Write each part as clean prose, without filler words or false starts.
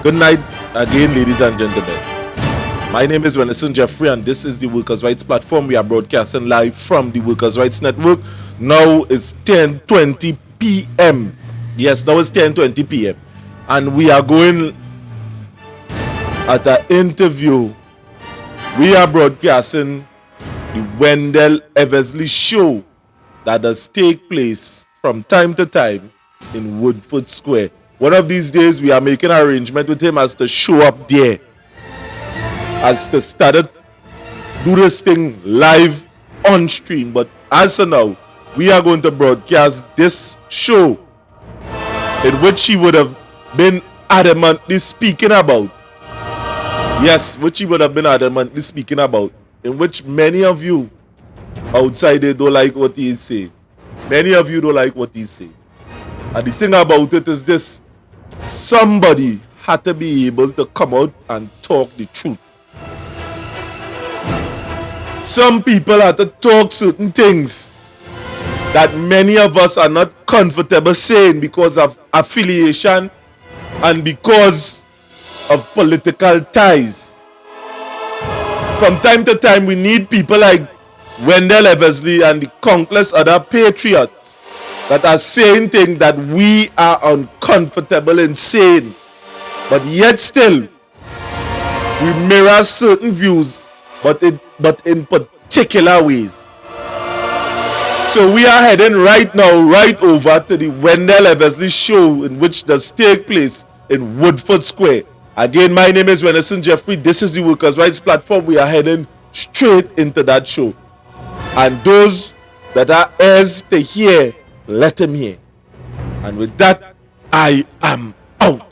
Good night again, ladies and gentlemen. My name is Renison Jeffrey, and this is the Workers' Rights Platform. We are broadcasting live from the Workers' Rights Network. Now it's 10:20 p.m. Yes, now it's 10:20 p.m. And we are going at an interview. We are broadcasting the Wendell Eversley show that does take place from time to time in Woodford Square. One of these days, we are making an arrangement with him as to show up there, as to start to do this thing live on stream. But as of now, we are going to broadcast this show in which he would have been adamantly speaking about. Yes, which he would have been adamantly speaking about, in which many of you outside there don't like what he is saying. Many of you don't like what he is saying. And the thing about it is this: somebody had to be able to come out and talk the truth. Some people had to talk certain things that many of us are not comfortable saying because of affiliation and because of political ties. From time to time, we need people like Wendell Eversley and the countless other patriots that are saying things that we are uncomfortable in saying, but yet still we mirror certain views, but in particular ways. So we are heading right now right over to the Wendell Eversley show, in which does take place in Woodford Square. Again, my name is Renison Jeffrey. This is the Workers' Rights Platform. We are heading straight into that show. And those that are heirs to hear, let them hear. And with that, I am out.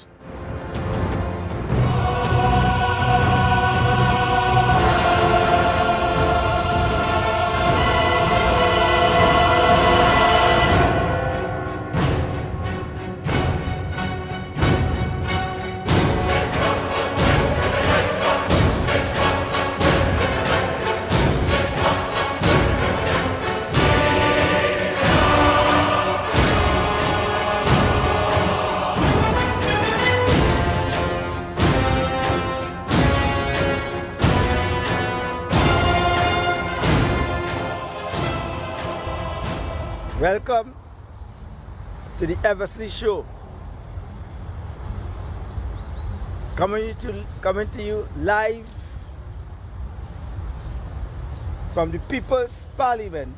Welcome to the Eversley show. Coming to you live from the People's Parliament.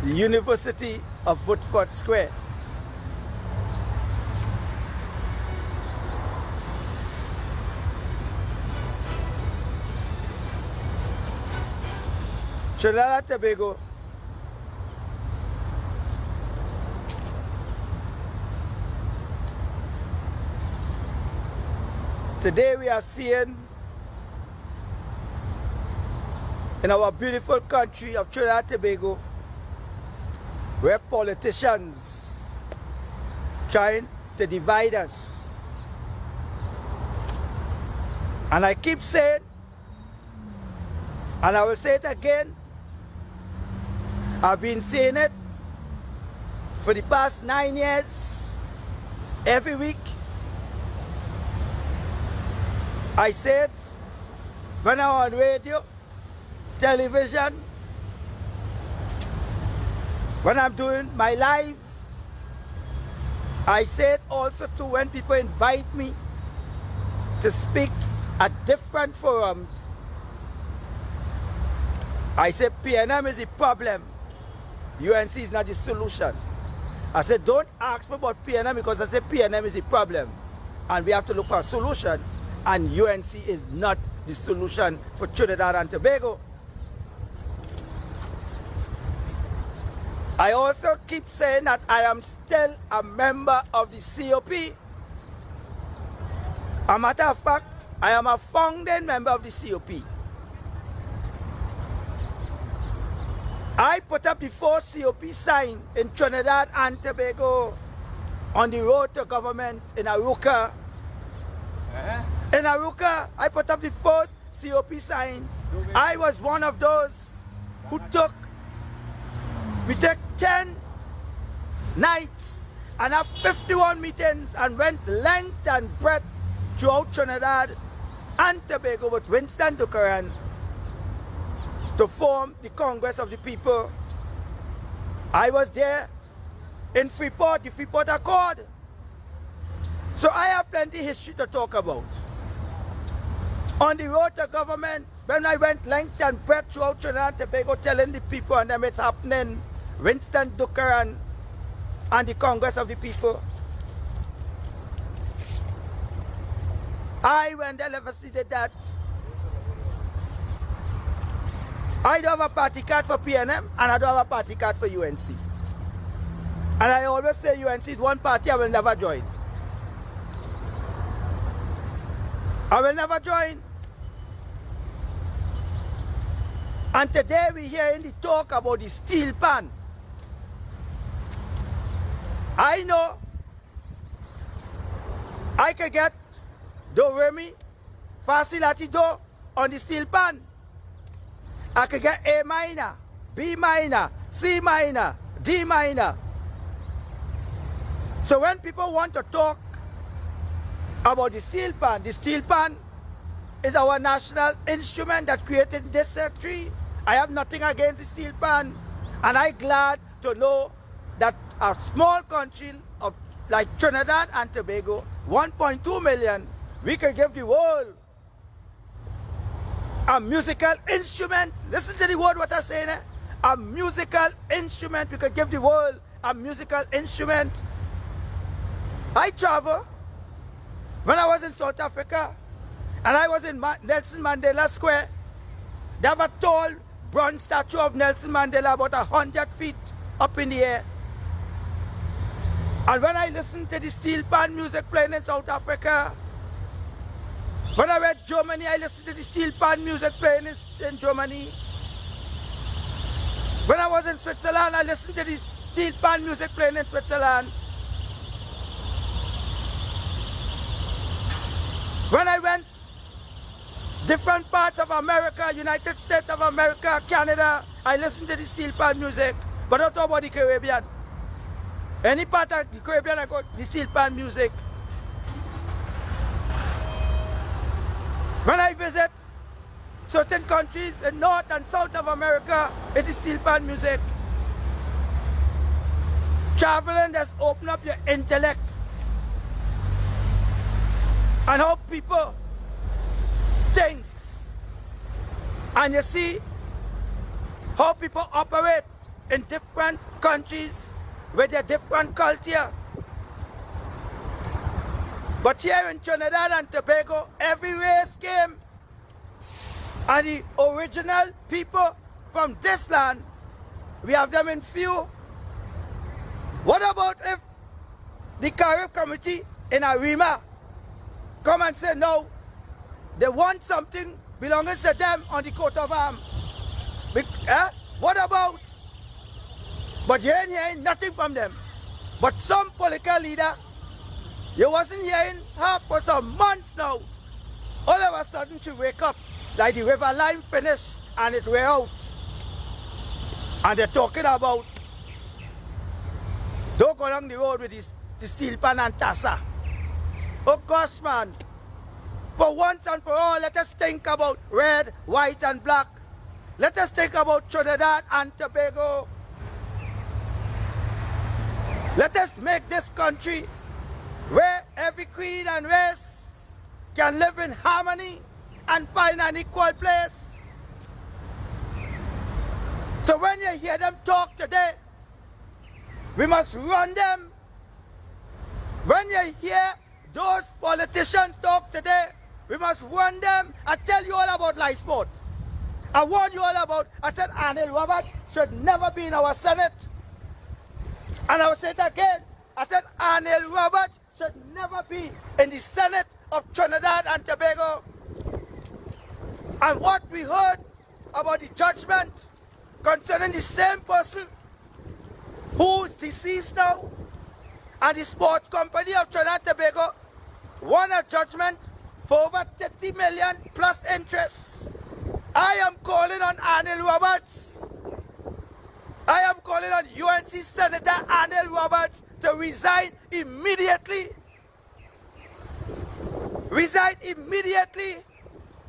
The University of Woodford Square. Trinidad and Tobago today we are seeing in our beautiful country of Trinidad and Tobago where politicians trying to divide us. And I keep saying, and I will say it again, I've been saying it for the past 9 years, every week. I say it when I'm on radio, television, when I'm doing my live. I say it also too when people invite me to speak at different forums. I say PNM is the problem. UNC is not the solution. I said, don't ask me about PNM because I said PNM is the problem. And we have to look for a solution. And UNC is not the solution for Trinidad and Tobago. I also keep saying that I am still a member of the COP. As a matter of fact, I am a founding member of the COP. I put up the first COP sign in Trinidad and Tobago on the road to government in Aruca. In Aruca, I put up the first COP sign. I was one of those who took We took 10 nights and have 51 meetings and went length and breadth throughout Trinidad and Tobago with Winston Ducaran to form the Congress of the People. I was there in Freeport, the Freeport Accord. So I have plenty history to talk about. On the road to government, when I went length and breadth throughout Trinidad and Tobago telling the people and them it's happening, Winston Ducaran and the Congress of the People. When the Eversley did that, I don't have a party card for PNM and I don't have a party card for UNC. And I always say UNC is one party I will never join. I will never join. And today we hearing the talk about the steel pan. I know I can get do re mi fa si la ti do on the steel pan. I can get A minor, B minor, C minor, D minor. So when people want to talk about the steel pan is our national instrument that created this century. I have nothing against the steel pan, and I'm glad to know that a small country of like Trinidad and Tobago, 1.2 million, we can give the world a musical instrument. Listen to the word what I'm saying. A musical instrument. We could give the world a musical instrument. I travel. When I was in South Africa, and I was in Nelson Mandela Square, they have a tall bronze statue of Nelson Mandela about 100 feet up in the air. And when I listened to the steel pan music playing in South Africa, when I went to Germany, I listened to the steel pan music playing in Germany. When I was in Switzerland, I listened to the steel pan music playing in Switzerland. When I went different parts of America, United States of America, Canada, I listened to the steel pan music, but not about the Caribbean. Any part of the Caribbean, I got the steel pan music. When I visit certain countries in North and South of America, it's the steel pan music. Traveling just open up your intellect and how people think. And you see how people operate in different countries with their different culture. But here in Trinidad and Tobago, every race came, and the original people from this land, we have them in few. What about if the Carib committee in Arima come and say no, they want something belonging to them on the coat of arms? What about? But you ain't hearing nothing from them. But some political leader, you wasn't hearing her for some months now. All of a sudden she wake up like the river line finished and it way out. And they're talking about don't go along the road with the steel pan and tassa. Oh gosh, man. For once and for all, let us think about red, white and black. Let us think about Trinidad and Tobago. Let us make this country where every creed and race can live in harmony and find an equal place. So when you hear them talk today, we must run them. When you hear those politicians talk today, we must run them. I tell you all about live sport. I warn you all about, I said Arnold Robert should never be in our Senate. And I will say it again. I said Arnold Robert should never be in the Senate of Trinidad and Tobago. And what we heard about the judgment concerning the same person who is deceased now, and the sports company of Trinidad and Tobago won a judgment for over 30 million plus interest. I am calling on Arnold Roberts. I am calling on UNC Senator Anil Roberts to resign immediately. Resign immediately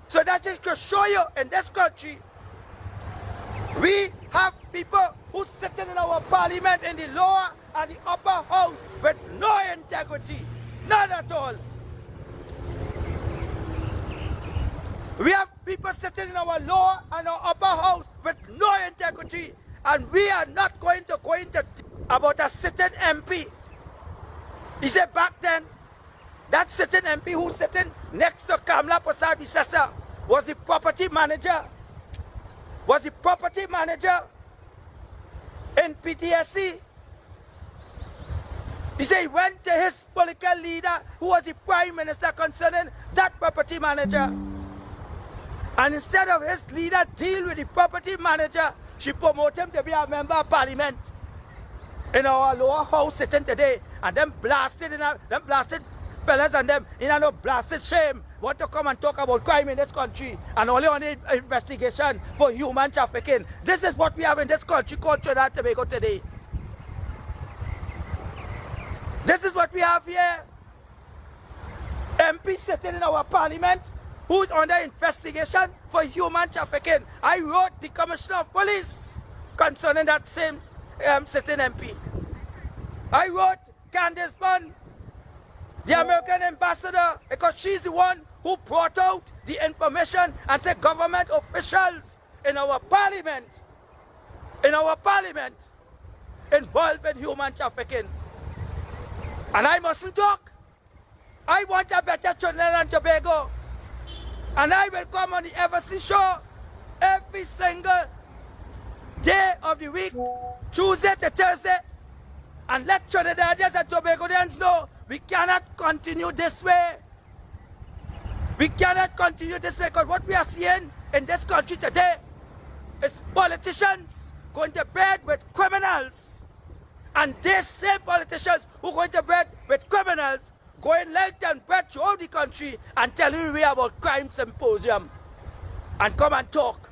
so that it can show you in this country we have people who sitting in our parliament in the lower and the upper house with no integrity, none at all. We have people sitting in our lower and our upper house with no integrity, and we are not going to go into about a sitting MP. He said back then, that sitting MP who sitting next to Kamla Prasad Bisesa was the property manager. Was the property manager in PTSC. He said he went to his political leader who was the prime minister concerning that property manager. And instead of his leader deal with the property manager, she promoted him to be a member of parliament in our lower house sitting today. And them blasted fellas and them in a blasted shame want to come and talk about crime in this country and only on the investigation for human trafficking. This is what we have in this country called Trinidad and Tobago today. This is what we have here. MP sitting in our parliament who's under investigation for human trafficking. I wrote the Commissioner of Police concerning that same sitting MP. I wrote Candace Bond, the American ambassador, because she's the one who brought out the information and said government officials in our parliament involved in human trafficking. And I mustn't talk. I want a better Trinidad and Tobago. And I will come on the Eversley show every single day of the week, Tuesday to Thursday, and let Trinidadians and Tobagonians know we cannot continue this way. We cannot continue this way because what we are seeing in this country today is politicians going to bed with criminals. And these same politicians who are going to bed with criminals going length and breadth throughout the country and telling you about crime symposium and come and talk.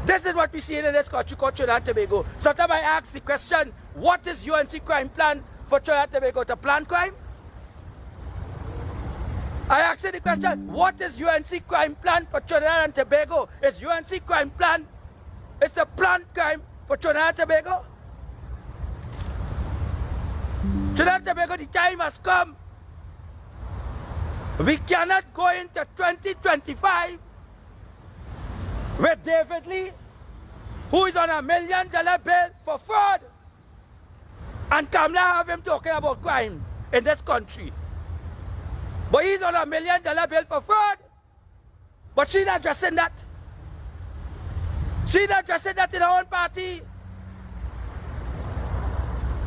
This is what we see in this country called Trinidad and Tobago. Sometimes I ask the question, what is UNC crime plan for Trinidad and Tobago? To plan crime? I ask you the question, what is UNC crime plan for Trinidad and Tobago? Is UNC crime plan, it's a planned crime for Trinidad and Tobago? Trinidad and Tobago, the time has come. We cannot go into 2025 with David Lee, who is on $1 million bill for fraud, and Kamla have him talking about crime in this country. But he's on $1 million bill for fraud. But she's not addressing that. She's not addressing that in her own party.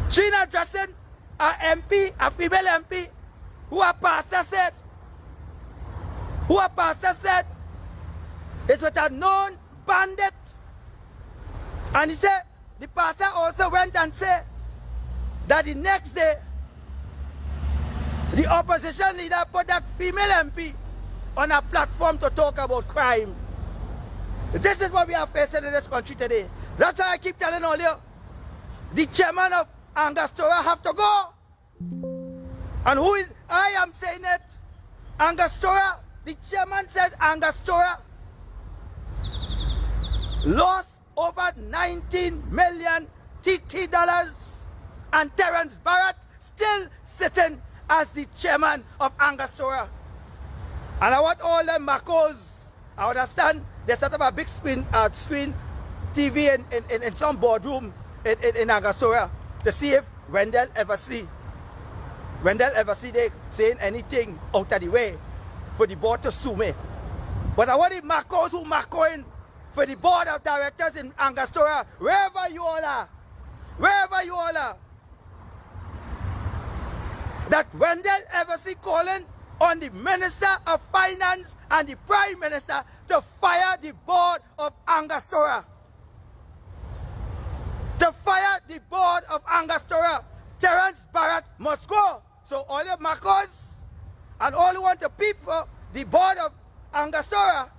She's not addressing a MP, a female MP, who a pastor said, is with a known bandit. And he said, the pastor also went and said that the next day, the opposition leader put that female MP on a platform to talk about crime. This is what we are facing in this country today. That's why I keep telling all you, the chairman of Angostura have to go. And who is, I am saying it, Angostura, the chairman said Angostura lost over 19 million TT dollars, and Terence Barrett still sitting as the chairman of Angostura. And I want all them macos, I understand they set up a big screen TV in some boardroom in Angostura to see if Wendell Eversley they saying anything out of the way for the board to sue me. But I want the macos who macoing for the board of directors in Angostura, wherever you all are, that Wendell Eversley calling on the Minister of Finance and the Prime Minister to fire the board of Angostura. To fire the board of Angostura. Terence Barrett must go. So all your macos and all who want to peep for the board of Angostura,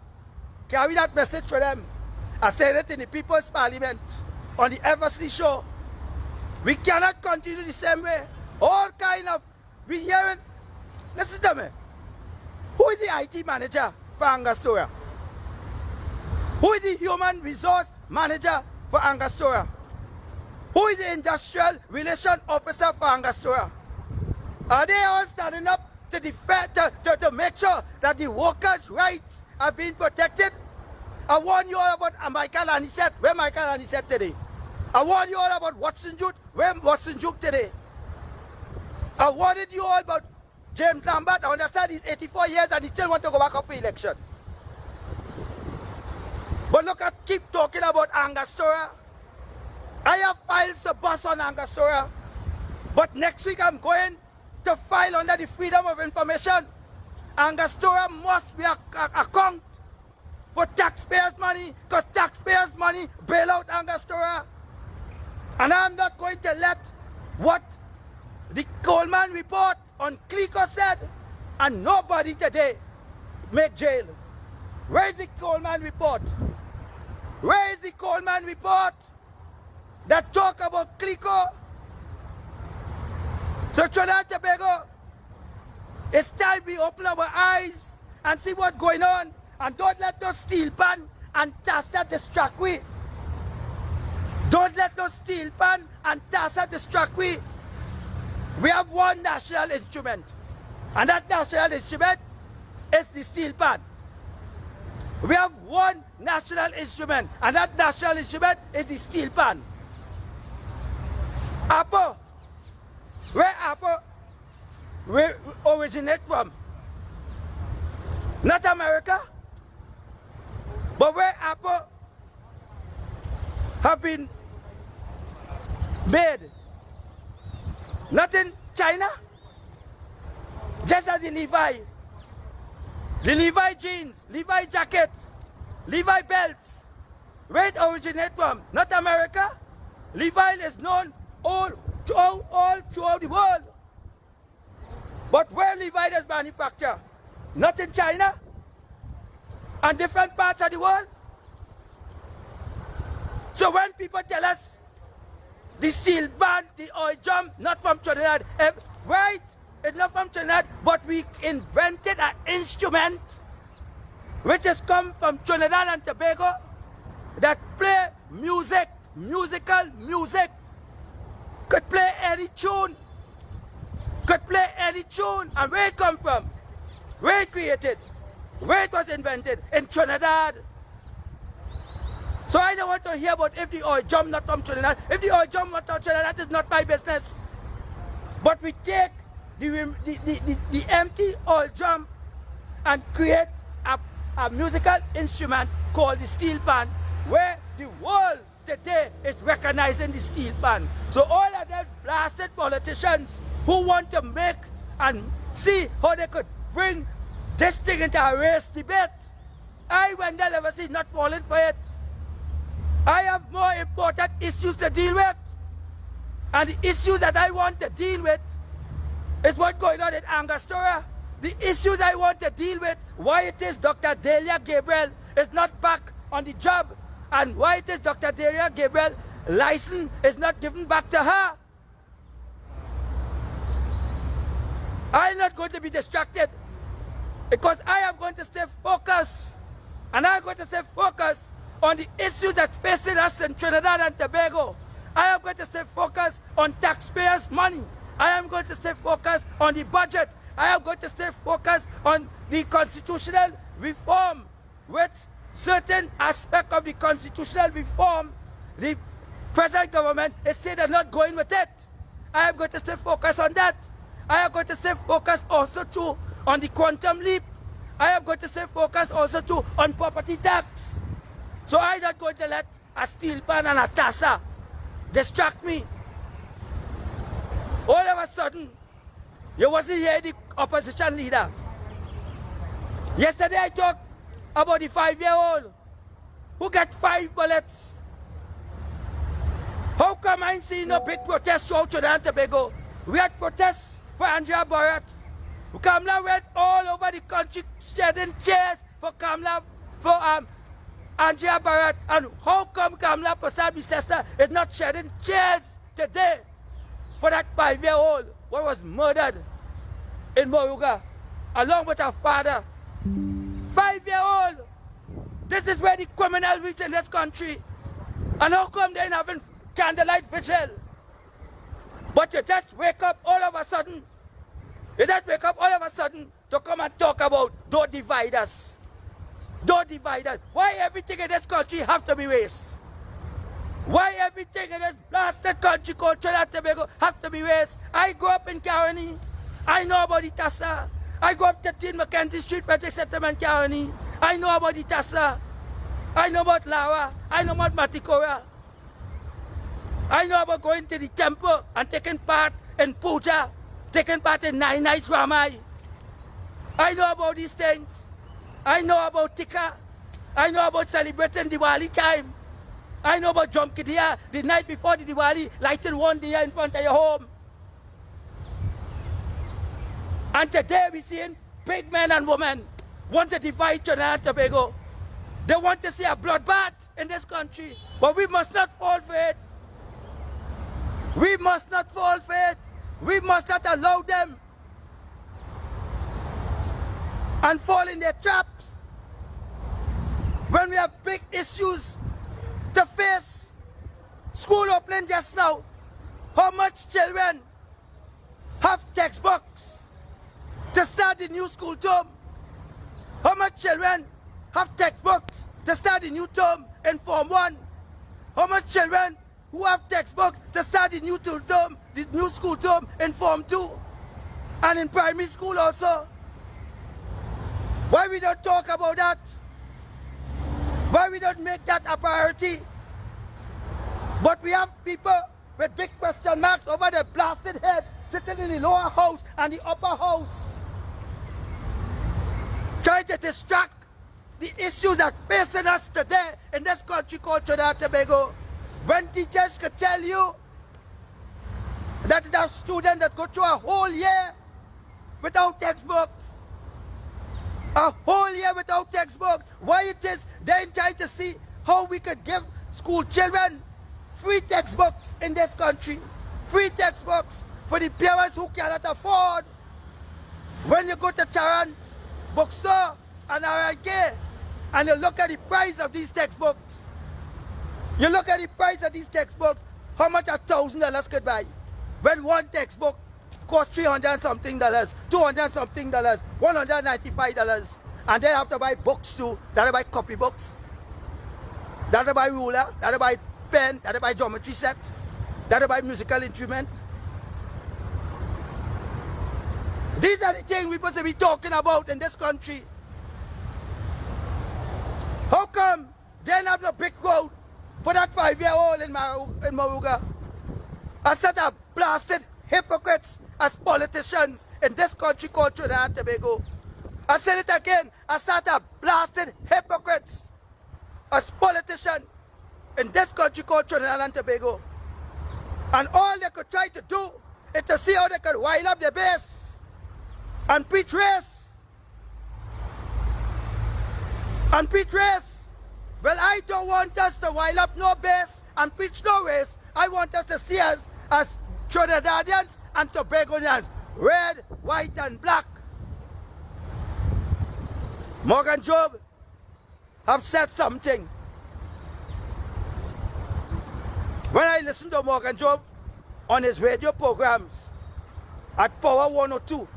carry that message for them. I said it in the People's Parliament on the Eversley show. We cannot continue the same way. All kind of, we hearing, listen to me. Who is the IT manager for Angostura? Who is the human resource manager for Angostura? Who is the industrial relation officer for Angostura? Are they all standing up to defend, to make sure that the workers' rights are being protected? I warn you all about Michael Anisette. Where Michael Anisette today? I warn you all about Watson Juke. Where Watson Juke today? I warned you all about James Lambert. I understand he's 84 years and he still wants to go back up for election. But look at, keep talking about Angostura. I have files to bust on Angostura. But next week I'm going to file under the Freedom of Information. Angostura must be account for taxpayers' money, because taxpayers' money bail out Angostura. And I'm not going to let what the Coleman report on Clico said, and nobody today make jail. Where is the Coleman report? Where is the Coleman report that talk about Clico? So Trinidad and Tobago, it's time we open our eyes and see what's going on, and don't let those steel pan and TASA distract we. Don't let those steel pan and TASA distract we. We have one national instrument, and that national instrument is the steel pan. We have one national instrument, and that national instrument is the steel pan. Apple, where Apple originate from? Not America, but where Apple have been made. Not in China. Just as the Levi jeans, Levi jackets, Levi belts, where it originate from? Not America. Levi is known all throughout the world. But where Levi is manufactured? Not in China and different parts of the world. So when people tell us the steel band, the oil jump, not from Trinidad, right? It's not from Trinidad, but we invented an instrument which has come from Trinidad and Tobago that play music, musical music, could play any tune, and where it come from, where it created, where it was invented, in Trinidad. So I don't want to hear about if the oil jump not from Trinidad. If the oil jump not from Trinidad, that is not my business. But we take the empty oil drum and create a musical instrument called the steel pan, where the world today is recognizing the steel pan. So all of them blasted politicians who want to make and see how they could bring this thing into a race debate, I, Wendell Eversley, not falling for it. I have more important issues to deal with. And the issues that I want to deal with is what's going on in Angostura. The issues I want to deal with, why it is Dr. Delia Gabriel is not back on the job, and why it is Dr. Delia Gabriel license is not given back to her. I'm not going to be distracted, because I am going to stay focused, and I'm going to stay focused on the issues that facing us in Trinidad and Tobago. I am going to stay focused on taxpayers' money. I am going to stay focused on the budget. I am going to stay focused on the constitutional reform, which certain aspect of the constitutional reform, the present government is saying they're not going with it. I am going to stay focused on that. I am going to stay focused also too on the quantum leap. I am going to stay focused also too on property tax. So I'm not going to let a steel pan and a TASA distract me. All of a sudden, you wasn't here the opposition leader. Yesterday I talked about the 5-year-old who got 5 bullets. How come I ain't seen no big protest throughout Trinidad and Tobago? We had protests for Andrea Barrett. Kamla went all over the country shedding chairs for Kamla, for Andrea Barrett, and how come Kamala Prasad-Bissesta is not shedding tears today for that 5-year-old who was murdered in Moruga along with her father? 5-year-old! This is where the criminal reach in this country. And how come they ain't having candlelight vigil? But you just wake up all of a sudden. You just wake up all of a sudden to come and talk about don't divide us. Don't divide us. Why everything in this country have to be race? Why everything in this blasted country called Trinidad and Tobago have to be race? I grew up in Caroni. I know about the Tassa. I grew up 13 Mackenzie Street, Frederick Settlement, Caroni. I know about the Tassa. I know about Lara. I know about Matikora. I know about going to the temple and taking part in puja, taking part in 9 nights Ramai. I know about these things. I know about Tika. I know about celebrating Diwali time. I know about Jom Kidia, the night before the Diwali, lighting one day in front of your home. And today we're seeing big men and women want to divide Trinidad and Tobago. They want to see a bloodbath in this country, but we must not fall for it. We must not fall for it. We must not allow them and fall in their traps. When we have big issues to face, school opening just now, how much children have textbooks to start the new school term? How much children have textbooks to start the new term in Form 1? How much children who have textbooks to start the new term, the new school term in Form 2 and in primary school also? Why we don't talk about that? Why we don't make that a priority? But we have people with big question marks over their blasted head sitting in the lower house and the upper house, trying to distract the issues that facing us today in this country called Trinidad and Tobago. When teachers could tell you that there are students that go through a whole year without textbooks, a whole year without textbooks, why it is they're trying to see how we could give school children free textbooks in this country, free textbooks for the parents who cannot afford. When you go to Charan's bookstore and RIK and you look at the price of these textbooks, you look at the price of these textbooks, how much $1,000 could buy? When one textbook costs $300 something, $200 something, $195, and then have to buy books too. That to buy copy books, that to buy ruler, that to buy pen, that to buy geometry set, that to buy musical instrument. These are the things we're supposed to be talking about in this country. How come they don't have no big road for that 5-year-old in Moruga? A set of blasted hypocrites as politicians in this country called Trinidad and Tobago. I said it again, a set of blasted hypocrites as politicians in this country called Trinidad and Tobago. And all they could try to do is to see how they could wind up their base and preach race. And preach race. Well, I don't want us to wind up no base and preach no race. I want us to see us as Trinidadians and Tobagonians, red, white, and black. Morgan Job have said something. When I listen to Morgan Job on his radio programs at Power 102,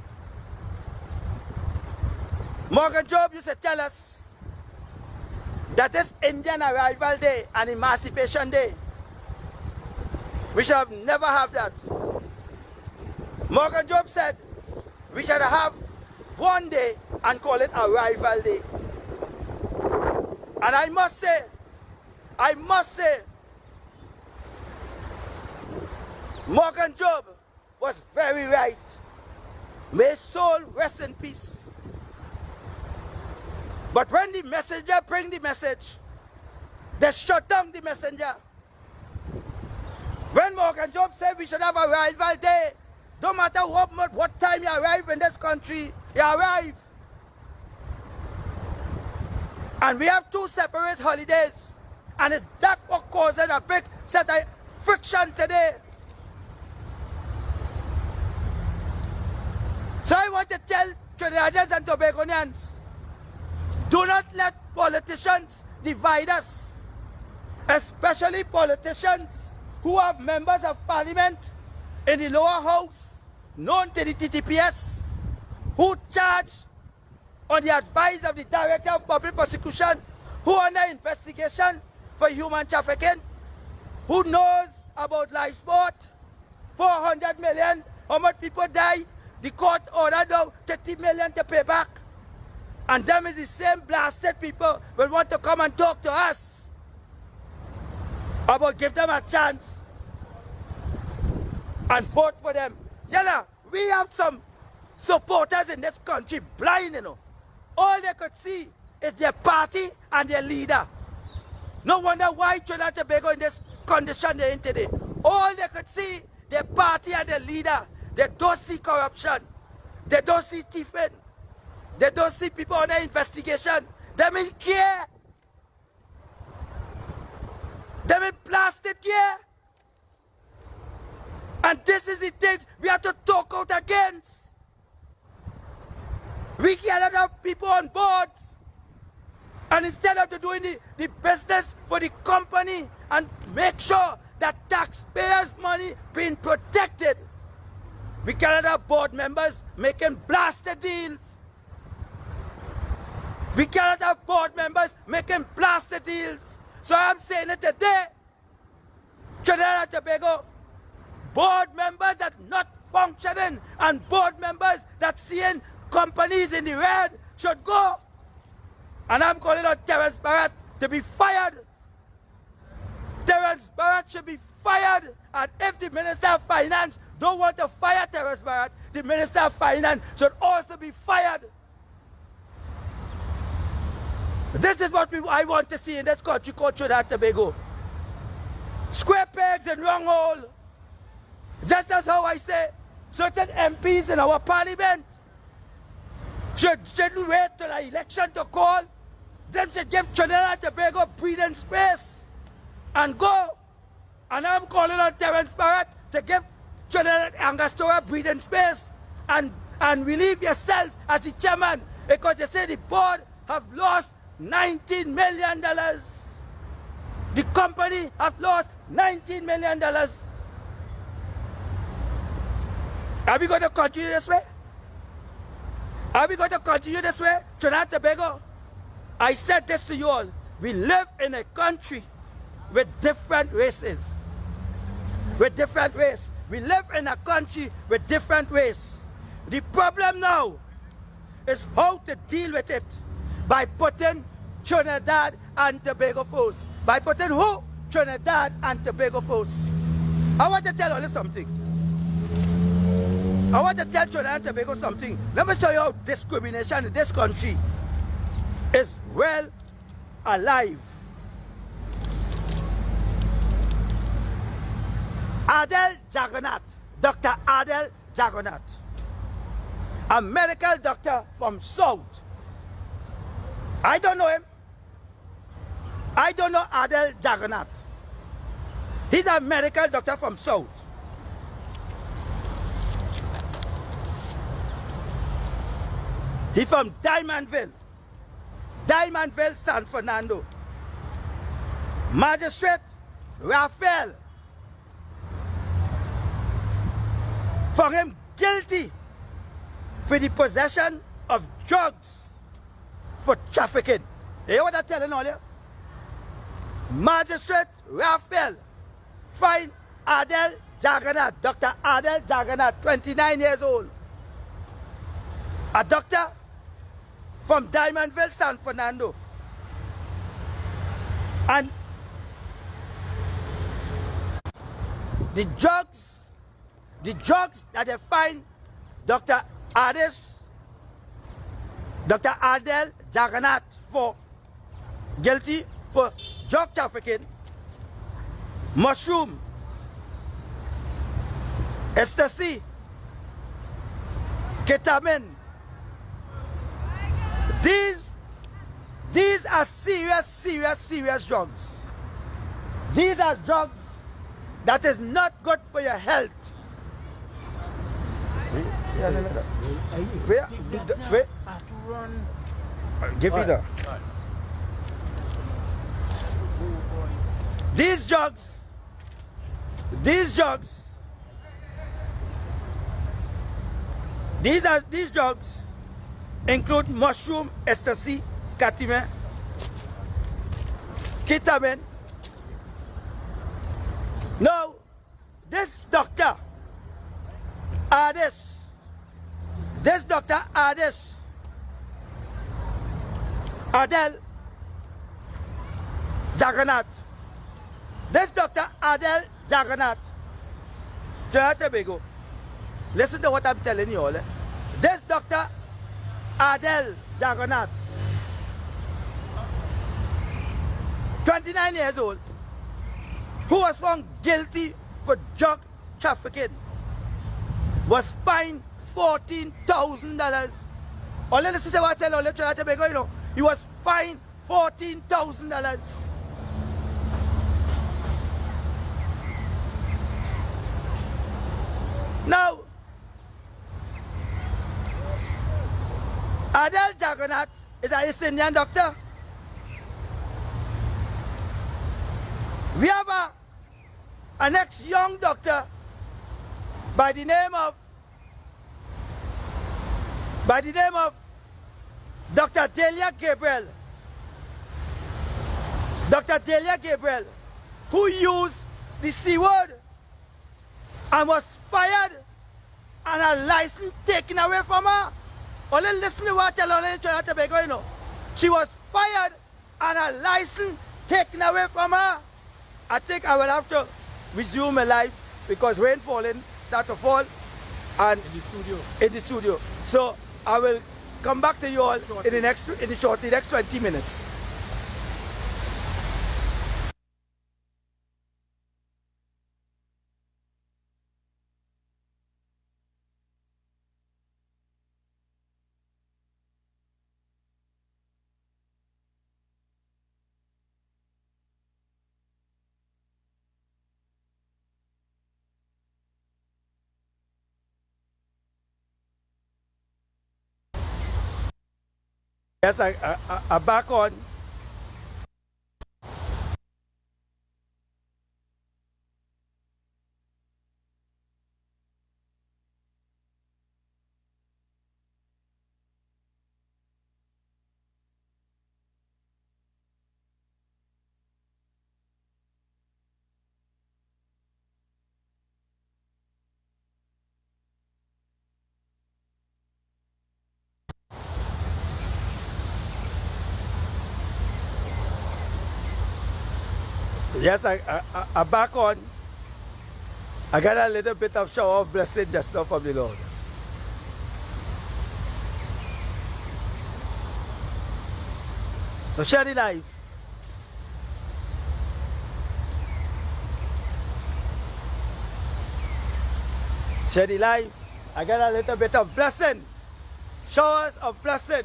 Morgan Job used to tell us that this Indian Arrival Day and Emancipation Day, we should have never have that. Morgan Job said we should have one day and call it Arrival Day. And I must say, Morgan Job was very right. May his soul rest in peace. But when the messenger bring the message, they shut down the messenger. When Morgan Job said we should have a Arrival Day, don't matter what time you arrive in this country, you arrive. And we have 2 separate holidays. And it's that what causes a big set of friction today. So I want to tell Trinidadians and Tobagonians, do not let politicians divide us, especially politicians who are members of parliament in the lower house, known to the TTPS, who charge on the advice of the Director of Public Prosecution, who are under investigation for human trafficking, who knows about life sport, 400 million, how much people die, the court ordered now 30 million to pay back. And them is the same blasted people will want to come and talk to us about give them a chance and vote for them. Yalla, we have some supporters in this country blind, you know. All they could see is their party and their leader. No wonder why Trinidad and Tobago in this condition they're in today. All they could see, their party and their leader. They don't see corruption. They don't see thieving. They don't see people under investigation. They mean care. They mean blasted care. And this is the thing we have to talk out against. We cannot have people on boards. And instead of doing the business for the company and make sure that taxpayers' money being protected, we cannot have board members making blasted deals. We cannot have board members making blasted deals. So I'm saying it today, Trinidad and Tobago, board members that not functioning and board members that seeing companies in the red should go. And I'm calling on Terence Barrett to be fired. Terence Barrett should be fired. And if the Minister of Finance don't want to fire Terence Barrett, the Minister of Finance should also be fired. This is what I want to see in this country called Trinidad and Tobago. Square pegs in wrong hole. Just as how I say certain MPs in our parliament shouldn't wait till the election to call. Them should give Trinidad and Tobago breathing space and go. And I'm calling on Terence Barrett to give Trinidad and Angostura breathing space and relieve yourself as the chairman, because you say the board have lost $19 million. The company have lost $19 million. Are we going to continue this way? Are we going to continue this way? Trinidad and Tobago, I said this to you all. We live in a country with different races. With different races. We live in a country with different races. The problem now is how to deal with it by putting Trinidad and Tobago first. By putting who? Trinidad and Tobago first. I want to tell you something. I want to tell Trinidad and Tobago something. Let me show you how discrimination in this country is well alive. Adel Jagannath, Dr. Adel Jagannath, a medical doctor from South. I don't know him. I don't know Adel Jagannath. He's a medical doctor from South. He's from Diamondville, San Fernando. Magistrate Raphael found him guilty for the possession of drugs for trafficking. You hear what I'm telling all you? Magistrate Raphael find Adel Jagannath, Dr. Adel Jagannath, 29 years old. A doctor from Diamondville, San Fernando. And the drugs that they find Dr. Adel Jagannath for guilty for drug trafficking, mushroom, ecstasy, ketamine. These are serious, serious, serious drugs. These are drugs that is not good for your health. Wait. Give me that. These drugs include mushroom, ecstasy, ketamine, ketamine. Now, this doctor, Adish, Adel Jagannath, Trinidad Tobago. Listen to what I'm telling you all. This Dr. Adel Jagannath, 29 years old, who was found guilty for drug trafficking, was fined $14,000. Only listen to what I tell all Trinidad Tobago, you know. He was fined $14,000. Now, Adel Jagannath is an East Indian doctor. We have a next young doctor by the name of Dr. Delia Gabriel. Dr. Delia Gabriel, who used the C word and was fired and her license taken away from her. Only listen to what I tell her in Trinidad Tobago, you know. She was fired and her license taken away from her. I think I will have to resume my life because rain start to fall and in the studio. So I will come back to you all in the next 20 minutes. Yes, I back on. Yes, I back on. I got a little bit of shower of blessing just now from the Lord. So share the life. Share the life. I got a little bit of blessing. Showers of blessing.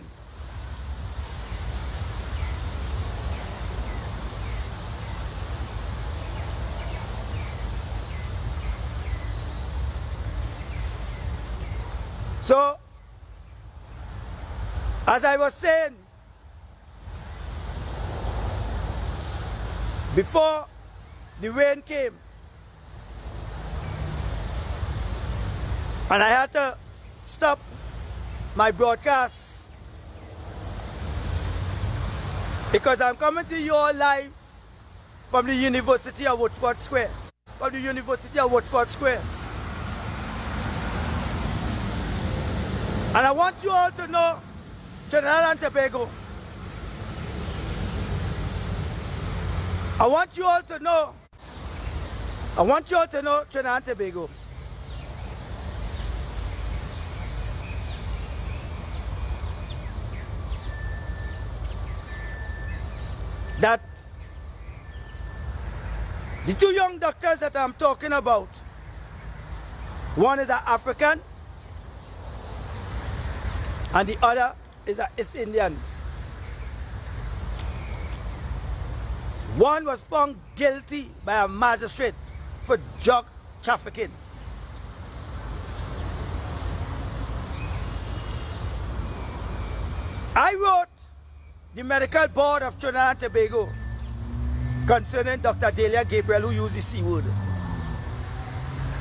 So, as I was saying, before the rain came, and I had to stop my broadcast because I'm coming to you all live from the University of Woodford Square. And I want you all to know Trinidad and Tobago. I want you all to know Trinidad and Tobago. That the two young doctors that I'm talking about, one is an African and the other is an East Indian. One was found guilty by a magistrate for drug trafficking. I wrote the Medical Board of Trinidad and Tobago concerning Dr. Delia Gabriel, who used the C word.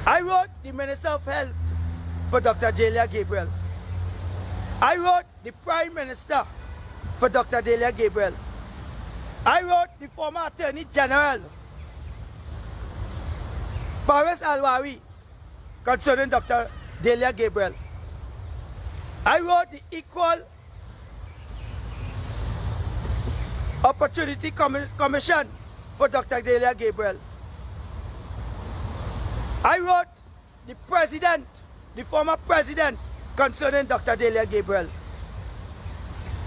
I wrote the Minister of Health for Dr. Delia Gabriel. I wrote the Prime Minister for Dr. Delia Gabriel. I wrote the former Attorney General, Faris Alwari, concerning Dr. Delia Gabriel. I wrote the Equal Opportunity Commission for Dr. Delia Gabriel. I wrote the President, the former President, concerning Dr. Delia Gabriel.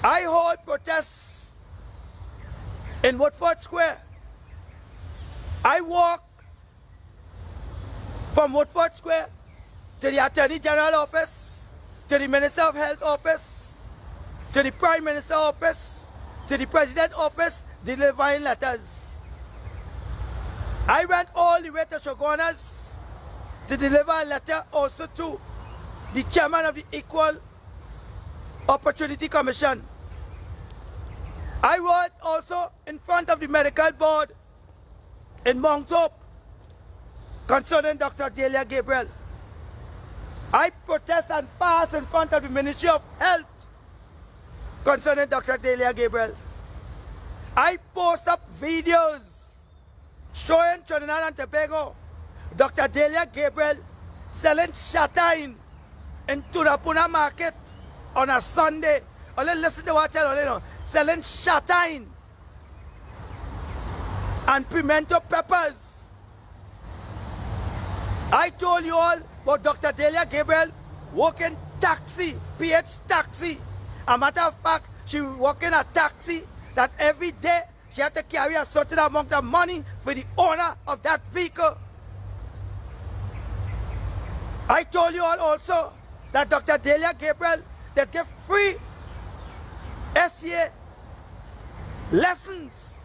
I hold protests in Woodford Square. I walk from Woodford Square to the Attorney General office, to the Minister of Health office, to the Prime Minister office, to the President office, delivering letters. I went all the way to Shogunas to deliver a letter also to the Chairman of the Equal Opportunity Commission. I wrote also in front of the Medical Board in Mount Hope concerning Dr. Delia Gabriel. I protest and fast in front of the Ministry of Health concerning Dr. Delia Gabriel. I post up videos showing Trinidad and Tobago Dr. Delia Gabriel selling shatine in Turapuna market on a Sunday. Only listen to what I tell you, know, selling shatine and pimento peppers. I told you all about Dr. Delia Gabriel working taxi, PH taxi. A matter of fact, she working a taxi that every day she had to carry a certain amount of money for the owner of that vehicle. I told you all also that Dr. Delia Gabriel that give free SCA lessons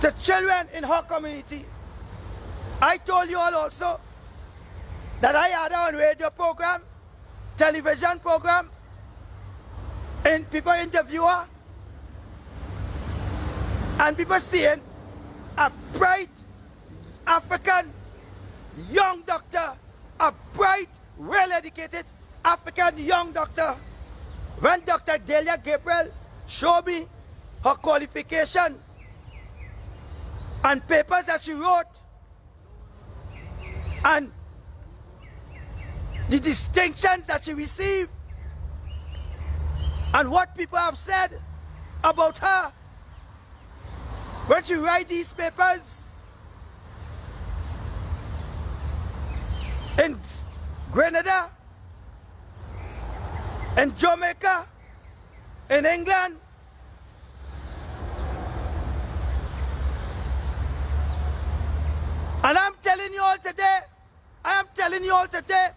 to children in her community. I told you all also that I had her on radio program, television program, and people interview her, and people seeing a bright African young doctor, a bright, well-educated African young doctor. When Dr. Delia Gabriel showed me her qualification and papers that she wrote and the distinctions that she received and what people have said about her, when she write these papers in Grenada, in Jamaica, in England, and I'm telling you all today,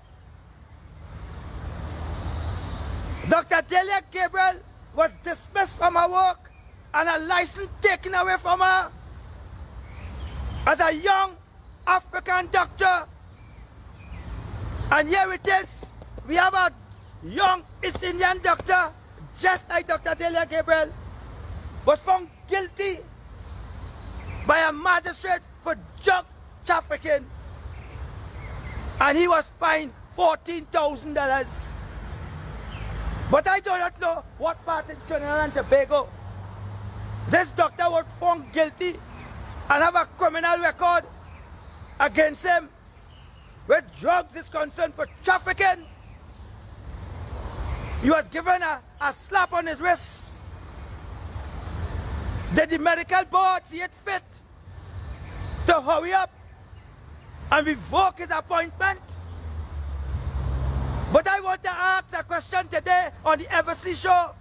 Dr. Delia Gabriel was dismissed from her work and a license taken away from her as a young African doctor. And here it is, we have a young East Indian doctor, just like Dr. Delia Gabriel, was found guilty by a magistrate for drug trafficking, and he was fined $14,000. But I do not know what part in Trinidad and Tobago this doctor was found guilty and have a criminal record against him where drugs is concerned for trafficking. He was given a slap on his wrist. Did the medical board see it fit to hurry up and revoke his appointment? But I want to ask a question today on the Eversley show.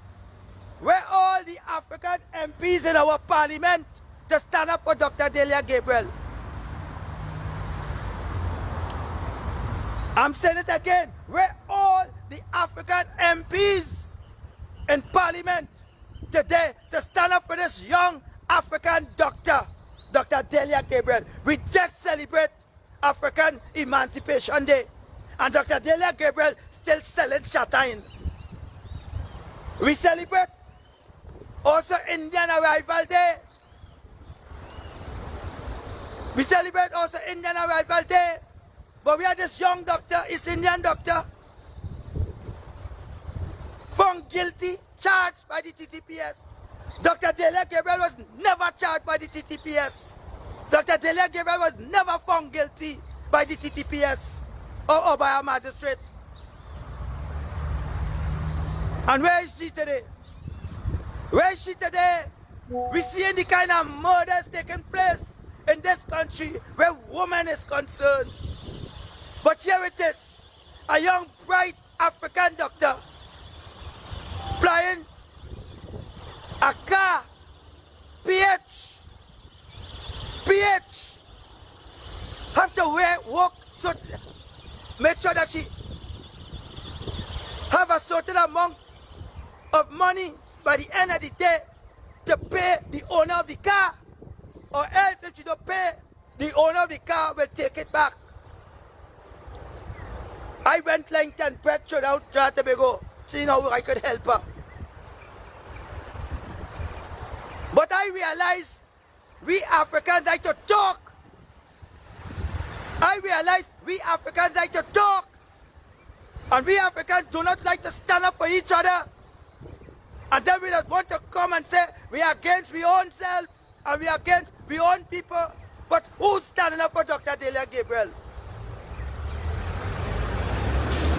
Where all the African MPs in our parliament to stand up for Dr. Delia Gabriel? I'm saying it again. Where all the African MPs in parliament today to stand up for this young African doctor, Dr. Delia Gabriel. We just celebrate African Emancipation Day. And Dr. Delia Gabriel still selling Shatine. We celebrate also Indian Arrival Day. We celebrate also Indian Arrival Day. But we have this young doctor, East Indian doctor, found guilty, charged by the TTPS. Dr. Delia Gabriel was never charged by the TTPS. Dr. Delia Gabriel was never found guilty by the TTPS or by a magistrate. And where is she today? Where is she today? We see the kind of murders taking place in this country where woman is concerned. But here it is, a young, bright African doctor flying a car, PH, have to work so make sure that she have a certain amount of money by the end of the day to pay the owner of the car, or else if she don't pay, the owner of the car will take it back. I went like 10 petrol out to Tobago, seeing how I could help her. But I realized we Africans like to talk. I realized we Africans like to talk. And we Africans do not like to stand up for each other. And then we just want to come and say we are against our own self and we are against our own people. But who's standing up for Dr. Delia Gabriel?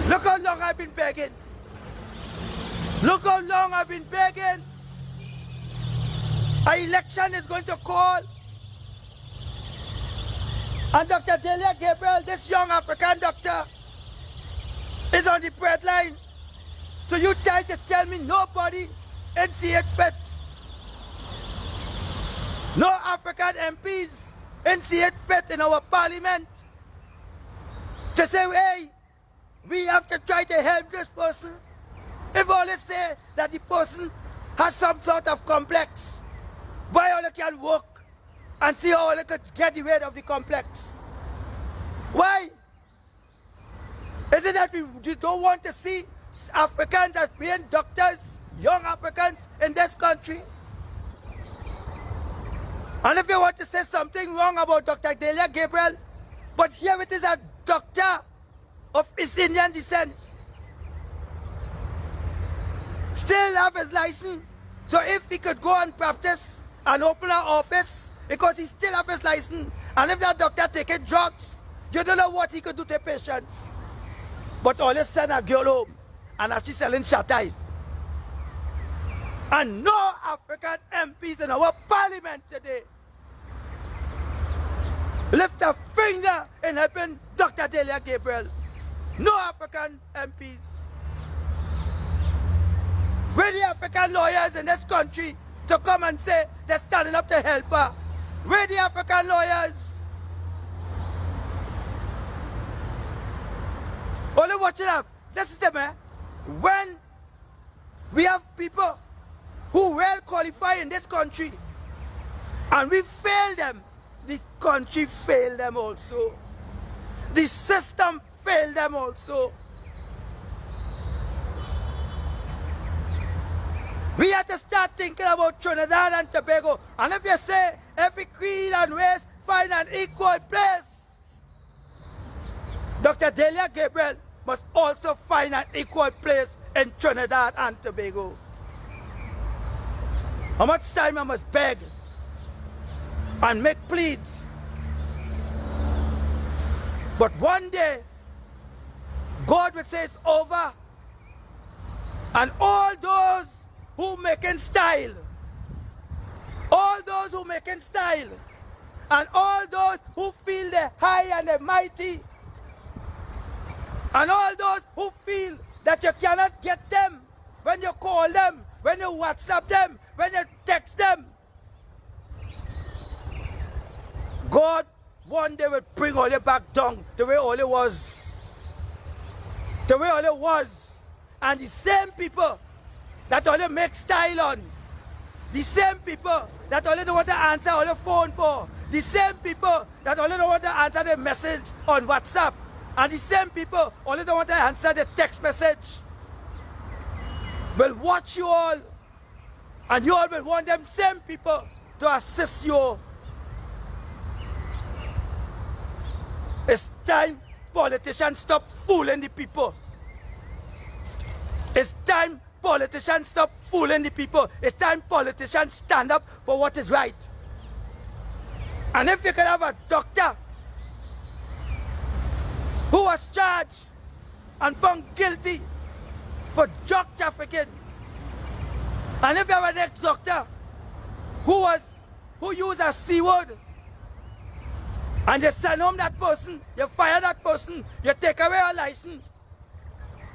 Look how long I've been begging. Look how long I've been begging. An election is going to call. And Dr. Delia Gabriel, this young African doctor, is on the breadline. So you try to tell me nobody see it fit. No African MPs see it fit in our parliament to say, hey, we have to try to help this person. If all they say that the person has some sort of complex, why all they can work and see how they could get rid of the complex? Why? Is it that we don't want to see Africans as being doctors, young Africans in this country? And if you want to say something wrong about Dr. Delia Gabriel, but here it is a doctor of East Indian descent, still have his license. So if he could go and practice and open an office, because he still have his license, and if that doctor taking drugs, you don't know what he could do to patients. But always send a girl home, and she's selling shatai. And no African MPs in our parliament today lift a finger in helping Dr. Delia Gabriel. No African MPs. Where the African lawyers in this country to come and say they're standing up to help her? Where the African lawyers? Only watch it up. This is the man. When we have people who well qualify in this country and we fail them, the country failed them also. The system failed them also. We have to start thinking about Trinidad and Tobago. And if you say every creed and race find an equal place, Dr. Delia Gabriel must also find an equal place in Trinidad and Tobago. How much time I must beg and make pleads? But one day, God will say it's over. And all those who making style, all those who making style, and all those who feel the high and the mighty, and all those who feel that you cannot get them when you call them, when you WhatsApp them, when you text them, God one day will bring all you back down the way all it was. The way all it was. And the same people that only make style on, the same people that only don't want to answer on the phone for, the same people that only don't want to answer the message on WhatsApp, and the same people only don't want to answer the text message, will watch you all, and you all will want them same people to assist you. It's time politicians stop fooling the people. It's time politicians stop fooling the people. It's time politicians stand up for what is right. And if you can have a doctor who was charged and found guilty for drug trafficking, and if you have an ex-doctor who used a C word, and you send home that person, you fire that person, you take away her license.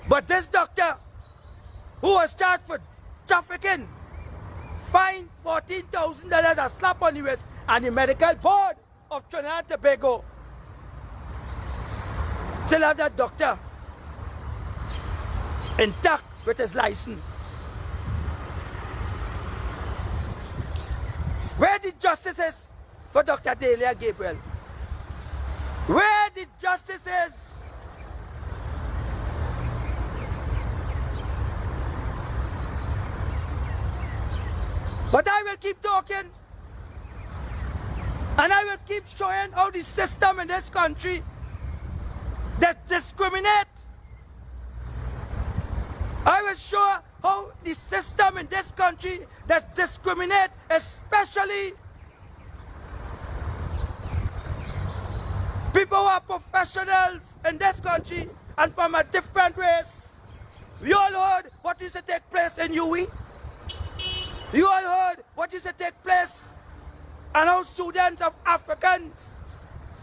But this doctor, who was charged for trafficking, fined $14,000, a slap on the wrist, and the medical board of Trinidad and Tobago still have that doctor intact with his license. Where the justice is for Dr. Delia Gabriel? Where the justice is? But I will keep talking, and I will keep showing how the system in this country that discriminate. I will show how the system in this country that discriminate, especially people who are professionals in this country and from a different race. We all heard what used to take place in UWI. You all heard what used to take place and how students of Africans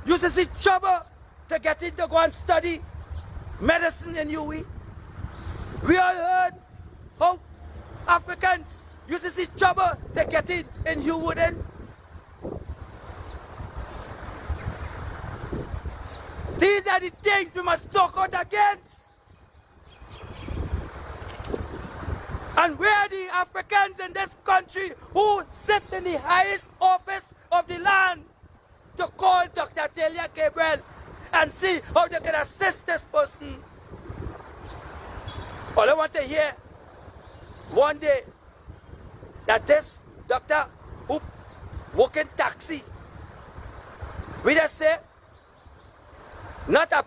used to see trouble to get in to go and study medicine in UWI. We all heard how Africans used to see trouble to get in Woodford. These are the things we must talk out against. And where the Africans in this country who sit in the highest office of the land to call Dr. Delia Gabriel and see how they can assist this person. All I want to hear one day that this doctor who work in taxi, we just say, not a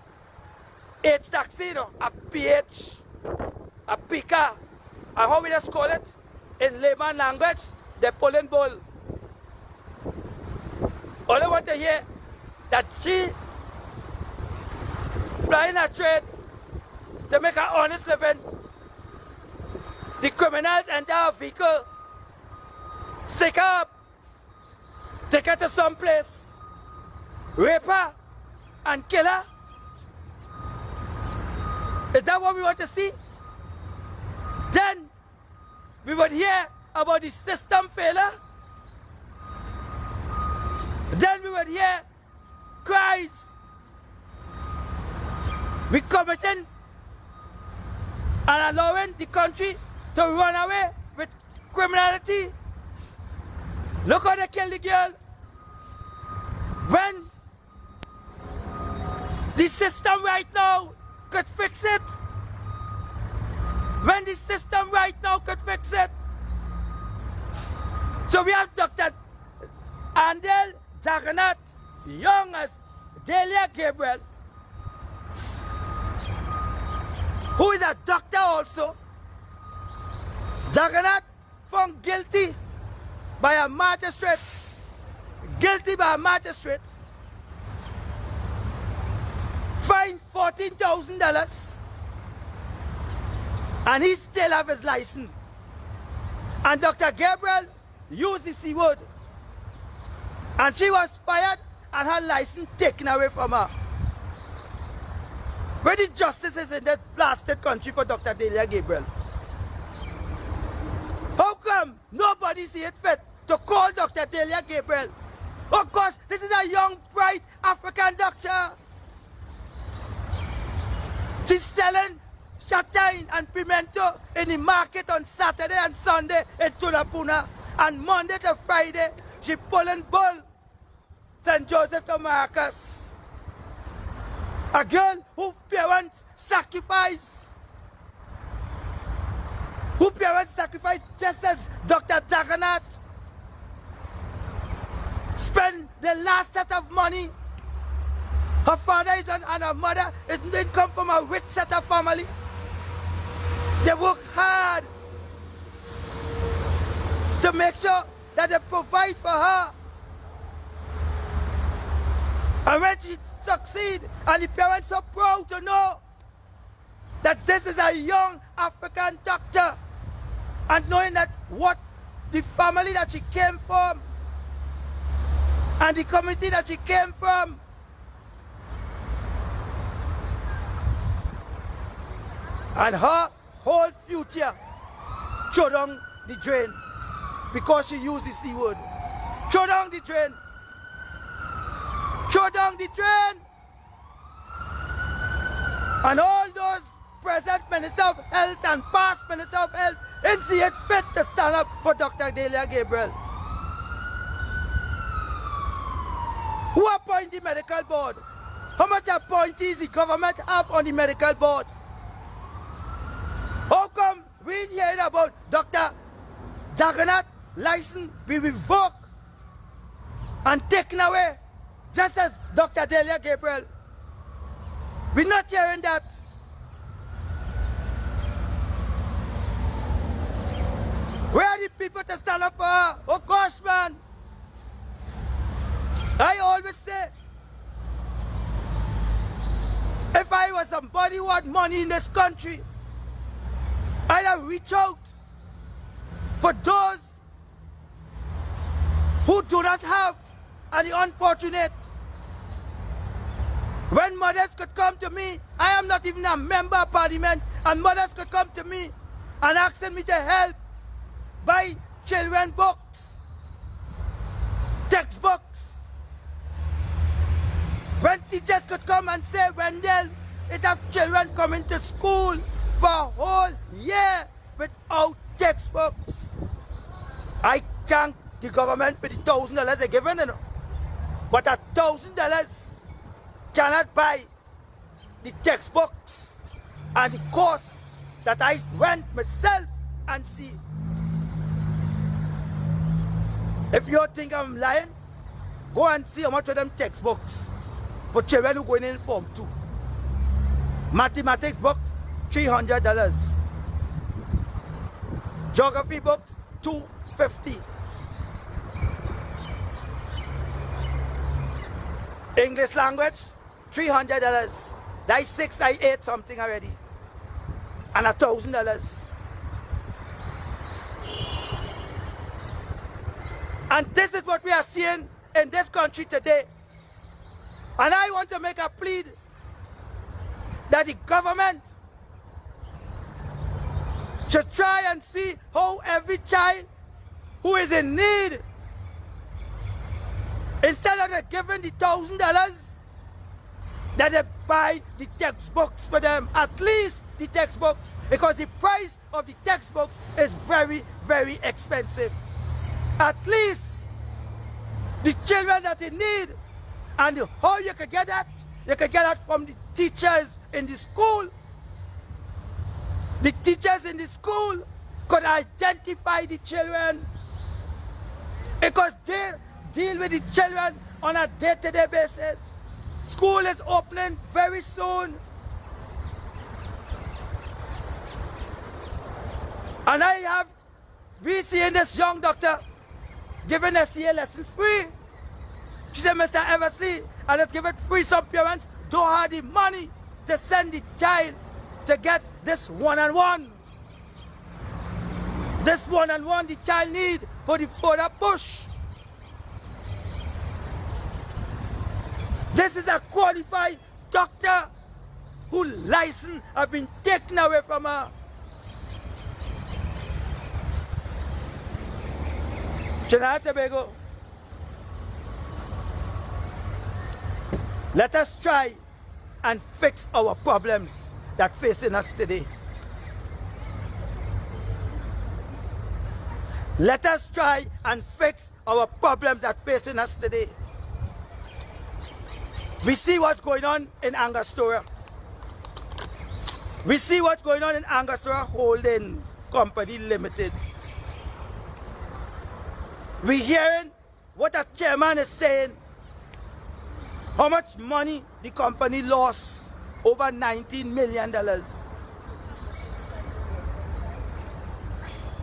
H taxi, no, a PH, a pika, and how we just call it in layman language, the pulling bull. All I want to hear that she plying a trade to make an honest living. The criminals enter a vehicle, stick her up, take her to some place, rape her, and kill her. Is that what we want to see? Then we would hear about the system failure. Then we would hear cries. We committing and allowing the country to run away with criminality. Look how they kill the girl. When the system right now could fix it. When the system right now could fix it. So we have Dr. Andel Jagannath, young as Delia Gabriel, who is a doctor also. Jagannath found guilty by a magistrate. Guilty by a magistrate. Fined $14,000. And he still have his license. And Dr. Gabriel used the C word. And she was fired and her license taken away from her. Where the justice is in that blasted country for Dr. Delia Gabriel? How come nobody see it fit to call Dr. Delia Gabriel? Of course, this is a young, bright African doctor. She's selling Shatine and pimento in the market on Saturday and Sunday in Tulapuna. And Monday to Friday, she pulling bull. St. Joseph to Marcus. A girl whose parents sacrificed. Whose parents sacrificed just as Dr. Jagannath spent the last set of money. Her father is and her mother didn't come from a rich set of family. They work hard to make sure that they provide for her. And when she succeeds, and the parents are proud to know that this is a young African doctor, and knowing that what the family that she came from and the community that she came from, and her whole future throw down the drain because she used the C word. Throw down the drain. Throw down the drain. And all those present Minister of Health and past Minister of Health didn't see it fit to stand up for Dr. Delia Gabriel. Who appoint the medical board? How much appointees the government have on the medical board? How come we hear about Dr. Jagannath license be revoked and taken away just as Dr. Delia Gabriel? We're not hearing that. Where are the people to stand up for her? Oh gosh, man. I always say, if I was somebody who had money in this country, I'd have reached out for those who do not have and the unfortunate. When mothers could come to me, I am not even a member of parliament, and mothers could come to me and asking me to help buy children books, textbooks. When teachers could come and say, Wendell, it have children coming to school for a whole year without textbooks. I thank the government for the $1,000 they're giving, you know. But $1,000 cannot buy the textbooks and the course that I went myself and see. If you think I'm lying, go and see how much of them textbooks for children who going in Form 2. Mathematics books, $300. Geography books, $250. English language, $300. That's 6, I 8 something already. And $1,000. And this is what we are seeing in this country today. And I want to make a plea that the government should try and see how every child who is in need, instead of giving the $1,000, that they buy the textbooks for them, at least the textbooks, because the price of the textbooks is very, very expensive. At least the children that they need, and how you can get that? You can get that from the teachers in the school. The teachers in the school could identify the children because they deal with the children on a day-to-day basis. School is opening very soon. And I have seen this young doctor giving SCA lessons free. She said, Mr. Eversley, I just give it free. Some parents don't have the money to send the child to get this one-on-one. This one-on-one the child need for the further push. This is a qualified doctor whose license have been taken away from her. Trinidad and Tobago, let us try and fix our problems that facing us today. Let us try and fix our problems that facing us today. We see what's going on in Angostura. We see what's going on in Angostura Holding Company Limited. We hearing what a chairman is saying, how much money the company lost, over $19 million.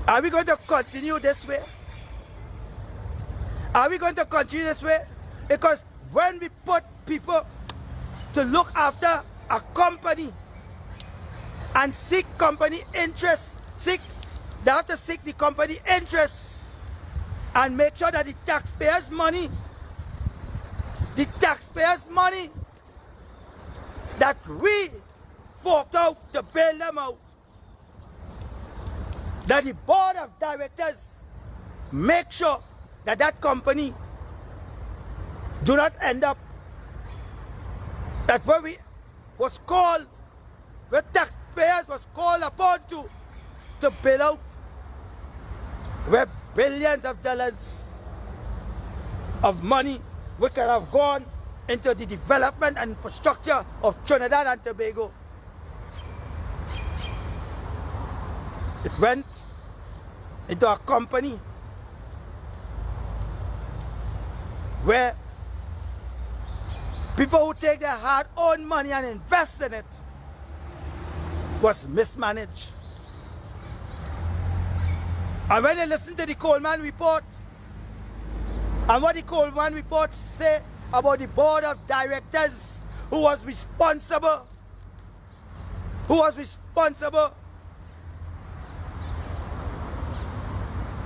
Are we going to continue this way? Are we going to continue this way? Because when we put people to look after a company and seek company interests, they have to seek the company interests and make sure that the taxpayers' money that we forked out to bail them out, that the board of directors make sure that that company do not end up that where we was called, where taxpayers was called upon to bail out, where billions of dollars of money which could have gone into the development and infrastructure of Trinidad and Tobago. It went into a company where people who take their hard-earned money and invest in it was mismanaged. And when they listen to the Coleman report, and what the Coleman report say about the board of directors who was responsible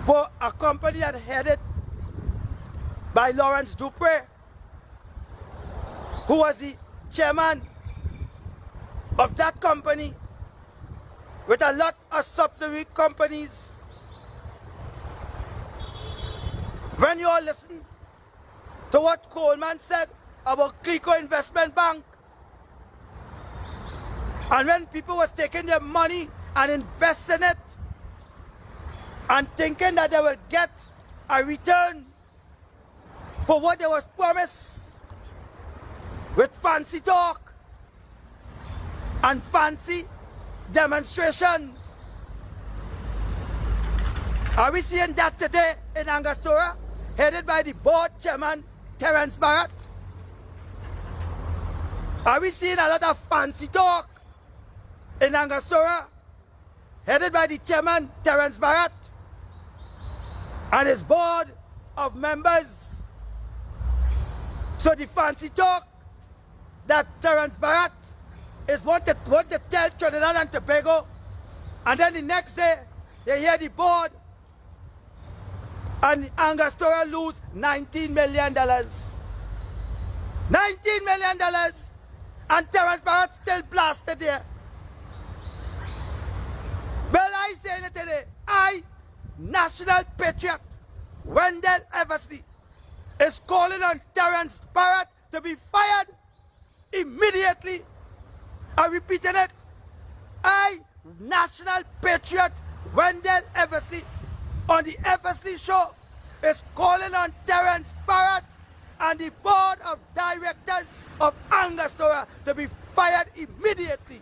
for a company that headed by Lawrence Dupre, who was the chairman of that company with a lot of subsidiary companies. When you all listen to what Coleman said about Clico Investment Bank, and when people was taking their money and investing it and thinking that they would get a return for what they was promised with fancy talk and fancy demonstrations. Are we seeing that today in Angostura, headed by the board chairman Terence Barrett? Are we seeing a lot of fancy talk in Angostura, headed by the chairman Terence Barrett and his board of members? So the fancy talk that Terence Barrett is want to tell Trinidad and Tobago, and then the next day they hear the board and Angostura lose $19 million. $19 million, and Terence Barrett still blasted there. Well, I say it today, National Patriot Wendell Eversley is calling on Terence Barrett to be fired immediately. I'm repeating it. National Patriot Wendell Eversley on the Eversley Show is calling on Terence Barrett and the board of directors of Angostura to be fired immediately.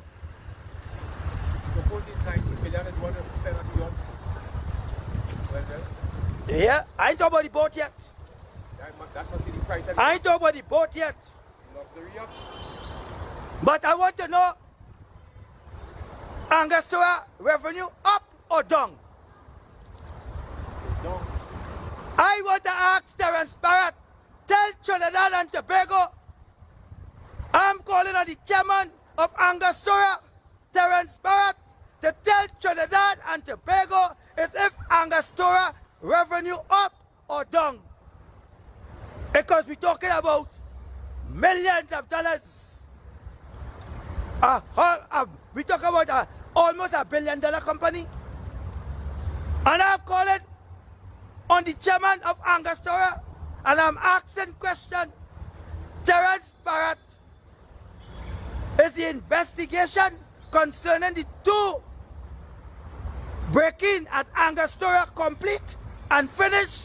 Yeah, I ain't talking about the boat yet. I ain't talking about the boat yet. But I want to know, Angostura revenue up or down? I want to ask Terence Barrett, tell Trinidad and Tobago, I'm calling on the chairman of Angostura, Terence Barrett, to tell Trinidad and Tobago is if Angostura revenue up or down. Because we're talking about millions of dollars. We talk about almost $1 billion company. And I'm calling on the chairman of Angostura, and I'm asking question, Terence Barrett, is the investigation concerning the two break-in at Angostura complete? and finish?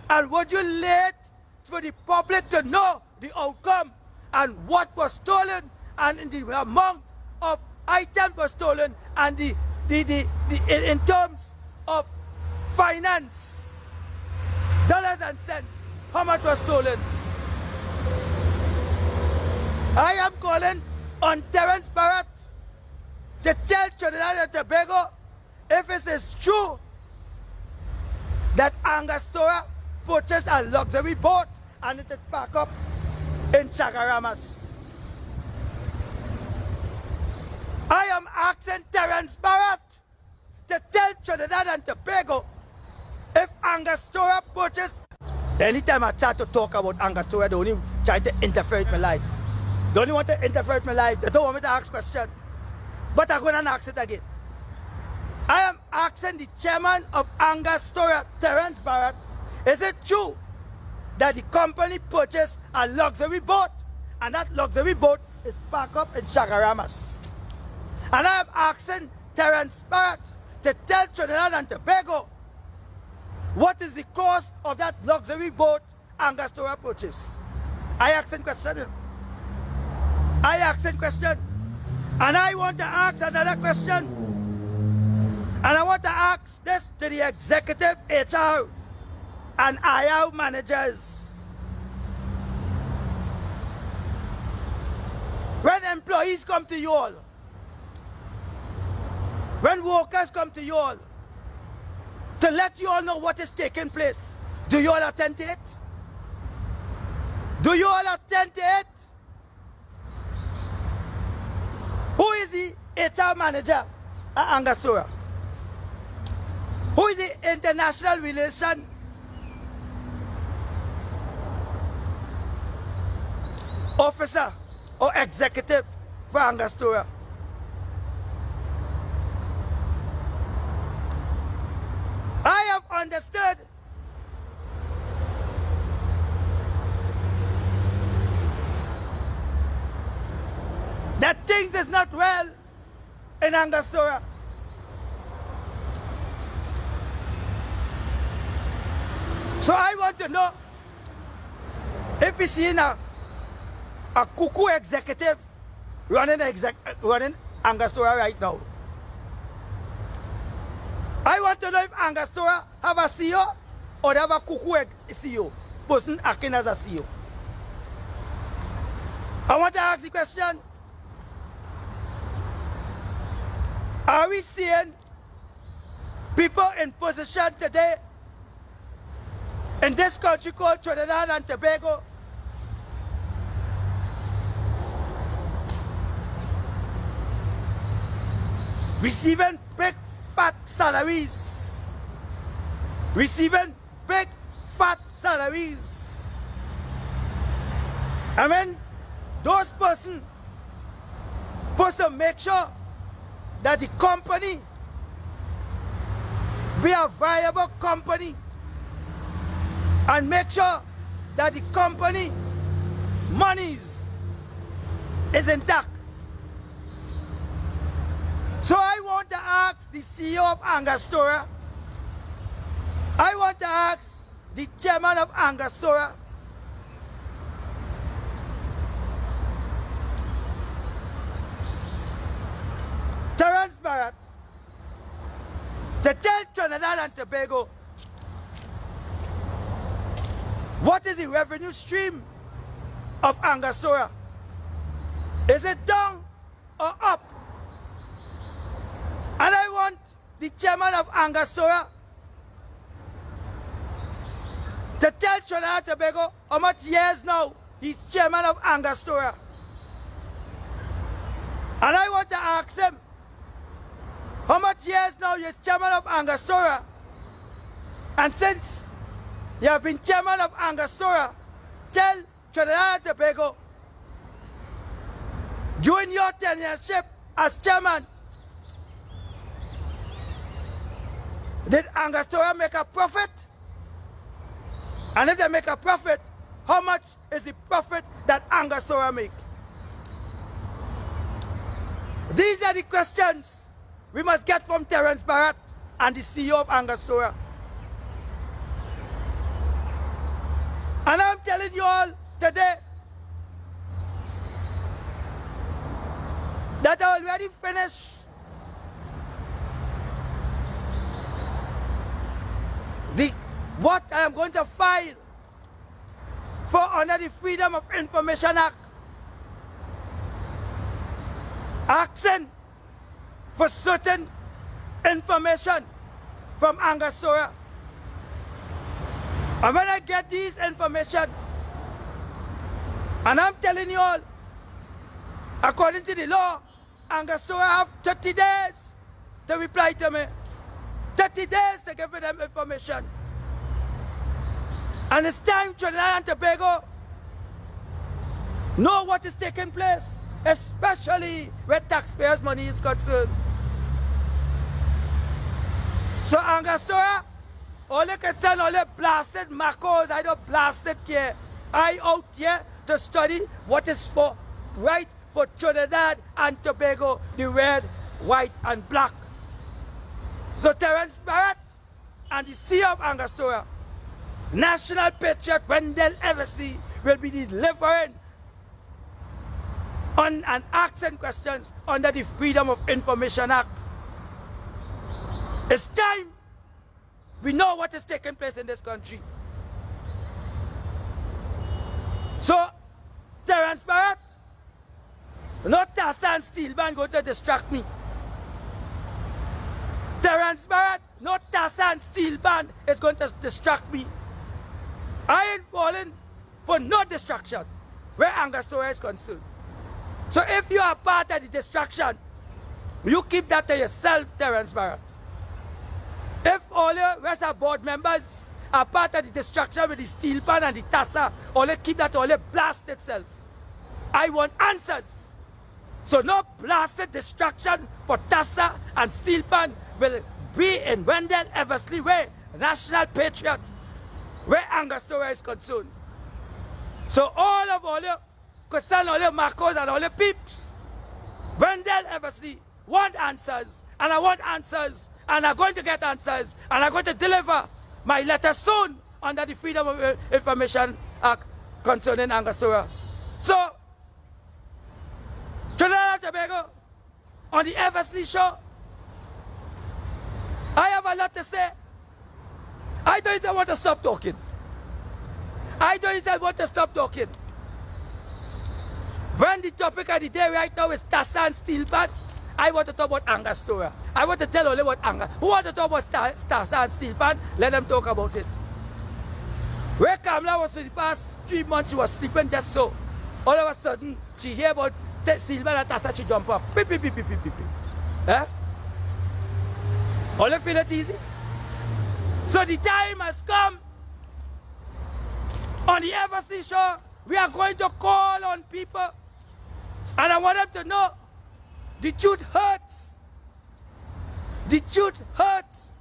And would you let for the public to know the outcome and what was stolen and the amount of items was stolen and in terms of finance, dollars and cents, how much was stolen? I am calling on Terence Barrett to tell Trinidad and Tobago if it is true that Angostura purchased a luxury boat and it is packed up in Chagaramas. I am asking Terence Barrett to tell Trinidad and Tobago if Angostura purchased. Anytime I try to talk about Angostura, they only try to interfere with my life. They only want to interfere with my life. They don't want me to ask questions. But I'm going to ask it again. I am asking the chairman of Angostura, Terence Barrett, is it true that the company purchased a luxury boat and that luxury boat is packed up in Chagaramas? And I am asking Terence Barrett to tell Trinidad and Tobago what is the cost of that luxury boat Angostura purchased. I asking question. I asking question. And I want to ask another question. And I want to ask this to the executive HR and IR managers. When employees come to you all, when workers come to you all, to let you all know what is taking place, do you all attend to it? Do you all attend to it? Who is the HR manager at Angostura? Who is the international relation officer or executive for Angostura? I have understood that things is not well in Angostura. So I want to know if we see a cuckoo executive running Angostura right now. I want to know if Angostura have a CEO or they have a cuckoo CEO, person acting as a CEO. I want to ask the question, are we seeing people in position today in this country called Trinidad and Tobago receiving big fat salaries? Receiving big fat salaries. And when those persons supposed to make sure that the company be a viable company and make sure that the company monies is intact. So I want to ask the CEO of Angostura, I want to ask the chairman of Angostura, Terence Barrett, to tell Trinidad and Tobago what is the revenue stream of Angostura. Is it down or up? And I want the chairman of Angostura to tell Trinidad and Tobago how much years now he's chairman of Angostura. And I want to ask him, how much years now you're chairman of Angostura? And since you have been chairman of Angostura, tell Trinidad and Tobago, during your tenureship as chairman, did Angostura make a profit? And if they make a profit, how much is the profit that Angostura make? These are the questions we must get from Terence Barrett and the CEO of Angostura. And I'm telling you all today that I already finished what I am going to file for under the Freedom of Information Act, asking for certain information from Angostura. And when I get these information, and I'm telling you all, according to the law, Angostura have 30 days to reply to me. 30 days to give me them information. And it's time Trinidad and Tobago know what is taking place, especially where taxpayers' money is concerned. So Angostura, all the concern, all the blasted macos, I don't blasted here. I out here to study what is for right for Trinidad and Tobago, the red, white and black. So Terence Barrett and the CEO of Angostura, National Patriot Wendell Eversley, will be delivering on and asking questions under the Freedom of Information Act. It's time we know what is taking place in this country. So, Terence Barrett, not Tassa and Steelman going to distract me. Terence Barrett, not Tassa and Steelman is going to distract me. I ain't falling for no distraction where Angostura is concerned. So if you are part of the distraction, you keep that to yourself, Terence Barrett. If all the rest of board members are part of the distraction with the steel pan and the Tassa, all they keep that all they blast itself. I want answers. So no blasted distraction for Tassa and steel pan will be in Wendell Eversley way, National Patriot, where Angostura is concerned. So all the concern, all the Marcos and all the peeps, Wendell Eversley want answers, and I want answers, and I'm going to get answers, and I'm going to deliver my letter soon under the Freedom of Information Act concerning Angostura. So, Trinidad and Tobago, on the Eversley show, I have a lot to say. I don't even want to stop talking. I don't even want to stop talking. When the topic of the day right now is Tassa and steel pan, I want to talk about Angostura. I want to tell only what Angostura. Who want to talk about Tassa and steel pan? Let them talk about it. Where Kamala was for the past 3 months, she was sleeping just so. All of a sudden, she hear about steel pan and Tassa, she jump up. Beep, beep, beep, beep, beep, beep. Eh? All you feel it easy? So the time has come. On the Eversley show, we are going to call on people. And I want them to know the truth hurts. The truth hurts.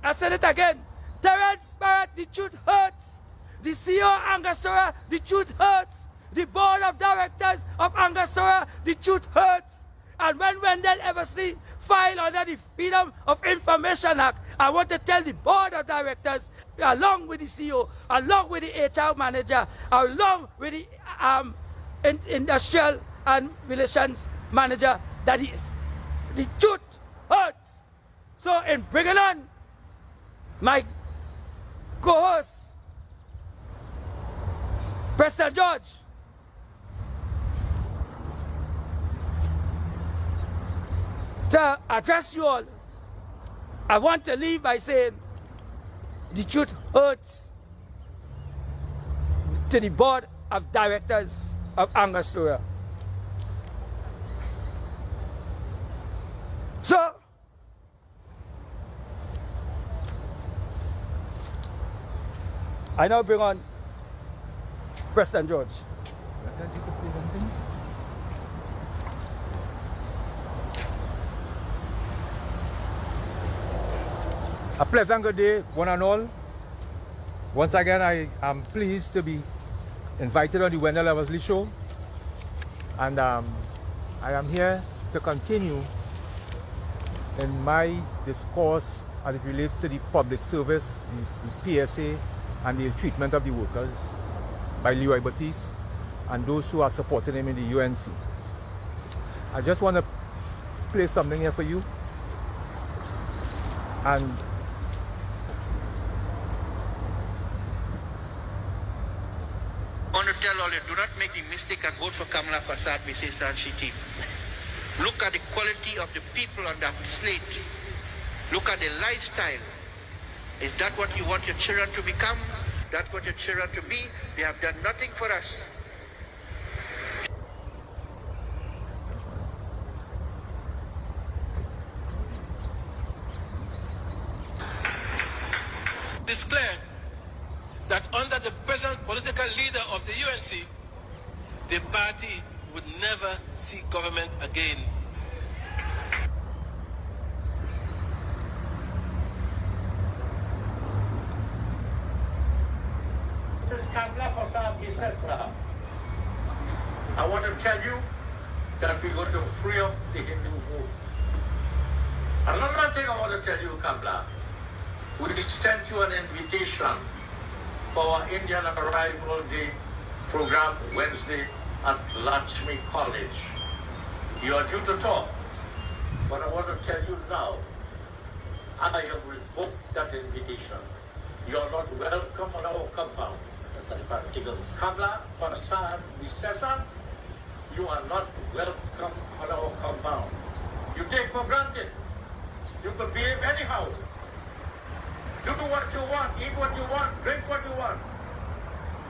I said it again. Terence Barrett, the truth hurts. The CEO of Angostura, the truth hurts. The board of directors of Angostura, the truth hurts. And when Wendell Eversley filed under the Freedom of Information Act, I want to tell the board of directors, along with the CEO, along with the HR manager, along with the industrial and relations manager, that is, the truth hurts. So in bringing on my co-host, President George, to address you all, I want to leave by saying the truth hurts to the board of directors of Angostura. So, I now bring on President George. A pleasant good day, one and all. Once again, I am pleased to be invited on the Wendell Eversley show. And I am here to continue in my discourse as it relates to the public service, the PSA, and the treatment of the workers by Leroy Batiste and those who are supporting him in the UNC. I just want to play something here for you. And I want to tell all you, do not make the mistake and vote for Kamala Prasad Visesa and Shiti. Look at the quality of the people on that slate. Look at the lifestyle. Is that what you want your children to become? That's what your children to be? They have done nothing for us. Declare that under the present political leader of the UNC, the party would never see government again. I want to tell you that we're going to free up the Hindu vote. Another thing I want to tell you, Kamla, we sent you an invitation for our Indian Arrival Day program Wednesday at Lakshmi College. You are due to talk, but I want to tell you now, I have revoked that invitation. You are not welcome on our compound. Kamla Prasad Visesa, you are not welcome on our compound. You take for granted. You could behave anyhow. You do what you want, eat what you want, drink what you want.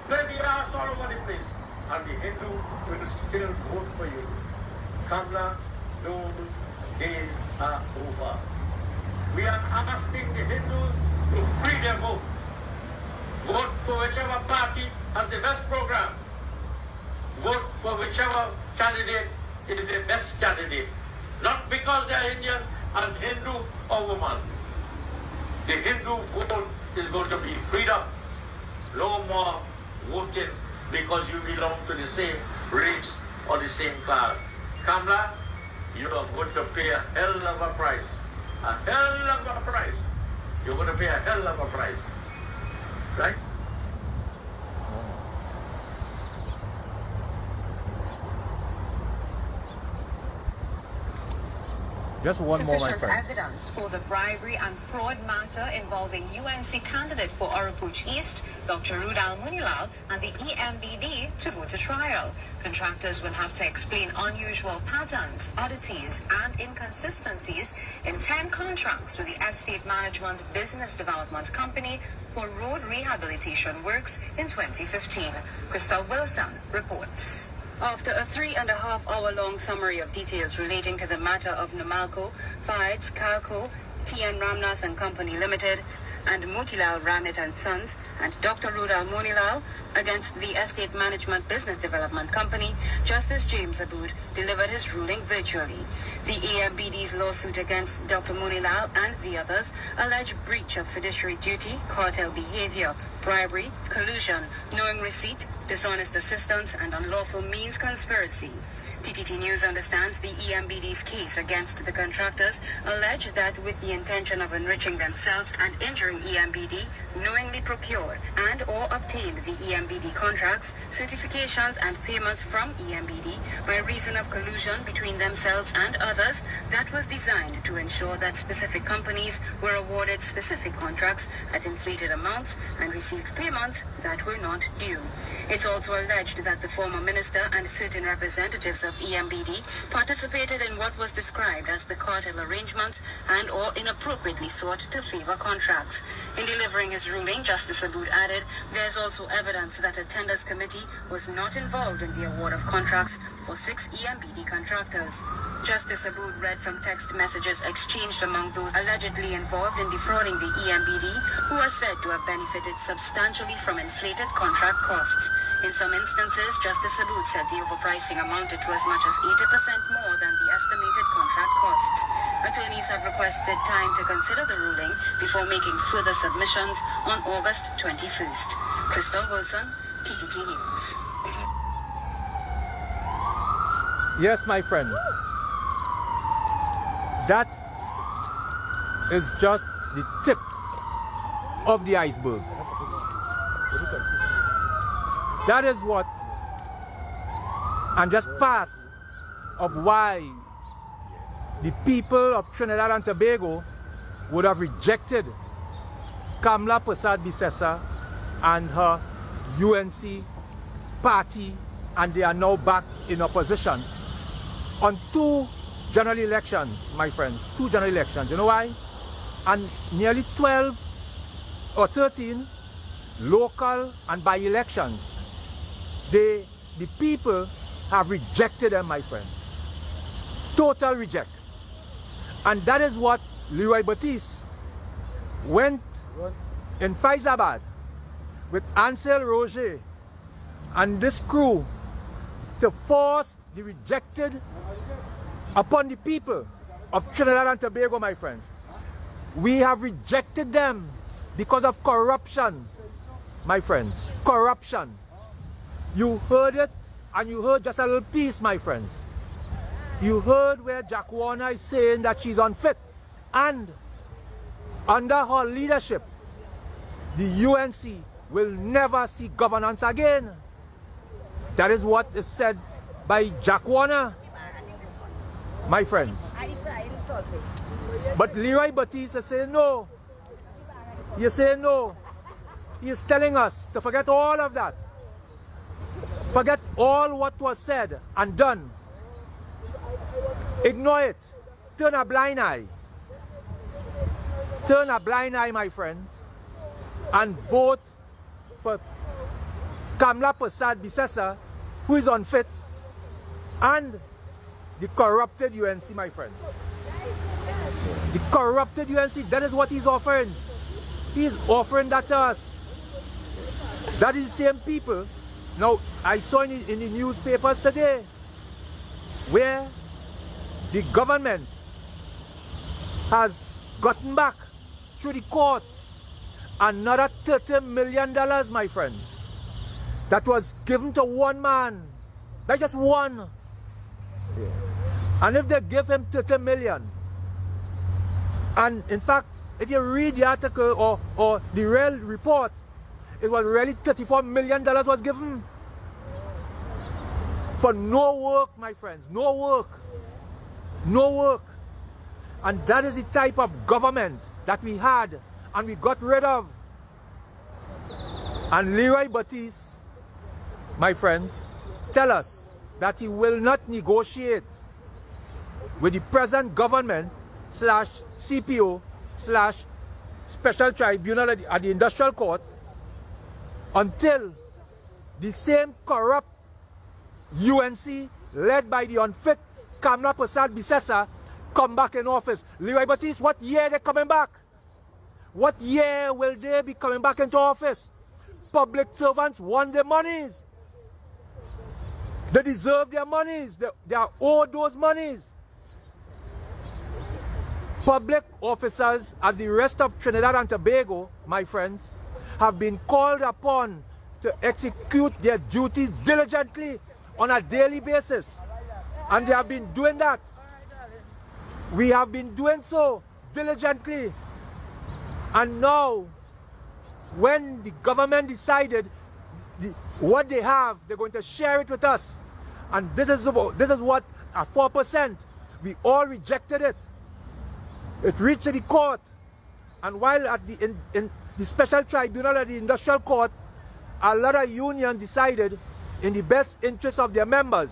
Play the ass all over the place. And the Hindu will still vote for you. Kamla, those days are over. We are asking the Hindus to free their vote. Vote for whichever party has the best program. Vote for whichever candidate is the best candidate. Not because they are Indian and Hindu or woman. The Hindu vote is going to be freedom. No more voting because you belong to the same race or the same class. Kamla, you are going to pay a hell of a price. A hell of a price. You're going to pay a hell of a price. Right? just one more, my Sufficient friend. evidence for the bribery and fraud matter involving UNC candidate for Oropouche East, Dr. Rudal Munilal, and the EMBD to go to trial. Contractors will have to explain unusual patterns, oddities, and inconsistencies in 10 contracts with the Estate Management Business Development Company for road rehabilitation works in 2015. Crystal Wilson reports. After a 3.5-hour-long summary of details relating to the matter of Namalco, Fides, Calco, T.N. Ramnath and Company Limited, and Motilal Ramit and Sons, and Dr. Rudal Munilal against the Estate Management Business Development Company, Justice James Abood delivered his ruling virtually. The EMBD's lawsuit against Dr. Munilal and the others allege breach of fiduciary duty, cartel behavior, bribery, collusion, knowing receipt, dishonest assistance, and unlawful means conspiracy. TTT News understands the EMBD's case against the contractors allege that with the intention of enriching themselves and injuring EMBD, knowingly procured and or obtained the EMBD contracts, certifications and payments from EMBD by reason of collusion between themselves and others that was designed to ensure that specific companies were awarded specific contracts at inflated amounts and received payments that were not due. It's also alleged that the former minister and certain representatives of EMBD participated in what was described as the cartel arrangements and or inappropriately sought to favor contracts. In delivering his ruling, Justice Abood added, there's also evidence that a tenders committee was not involved in the award of contracts for 6 EMBD contractors. Justice Abood read from text messages exchanged among those allegedly involved in defrauding the EMBD, who are said to have benefited substantially from inflated contract costs. In some instances, Justice Abood said the overpricing amounted to as much as 80% more than the estimated contract costs. Attorneys have requested time to consider the ruling before making further submissions on August 21st. Crystal Wilson, TTT News. Yes, my friends. That is just the tip of the iceberg. That is what, and just part of why the people of Trinidad and Tobago would have rejected Kamla Persad-Bissessar and her UNC party, and they are now back in opposition on 2 general elections, my friends. 2 general elections. You know why? And nearly 12 or 13 local and by-elections. The people have rejected them, my friends. Total reject. And that is what Leroy Baptiste went in Faizabad with Ansel Roger and this crew to force the rejected upon the people of Trinidad and Tobago, my friends. We have rejected them because of corruption, my friends. Corruption. You heard it, and you heard just a little piece, my friends. You heard where Jack Warner is saying that she's unfit, and under her leadership, the UNC will never see governance again. That is what is said by Jack Warner, my friends. But Leroy Baptiste is saying no. He is saying no. He is telling us to forget all of that. Forget all what was said and done. Ignore it. Turn a blind eye. Turn a blind eye, my friends, and vote for Kamla Persad-Bissessar, who is unfit, and the corrupted UNC, my friends. The corrupted UNC, that is what he's offering. He's offering that to us. That is the same people. Now, I saw in the newspapers today where the government has gotten back through the courts another $30 million, my friends, that was given to one man. That's just one. And if they give him 30 million, and in fact, if you read the article or the real report, it was really $34 million was given for no work, my friends. No work. No work. And that is the type of government that we had and we got rid of. And Leroy Baptiste, my friends, tell us that he will not negotiate with the present government / CPO / special tribunal at the industrial court until the same corrupt UNC led by the unfit Kamla Persad-Bissessar come back in office. Leroy Baptiste, what year they coming back? What year will they be coming back into office? Public servants want their monies. They deserve their monies. They are owed those monies. Public officers, as the rest of Trinidad and Tobago, my friends, have been called upon to execute their duties diligently on a daily basis. And they have been doing that. We have been doing so diligently. And now, when the government decided what they have, they're going to share it with us. And this is what, at 4%, we all rejected it. It reached the court. And while at in the special tribunal at the industrial court, a lot of unions decided in the best interest of their members.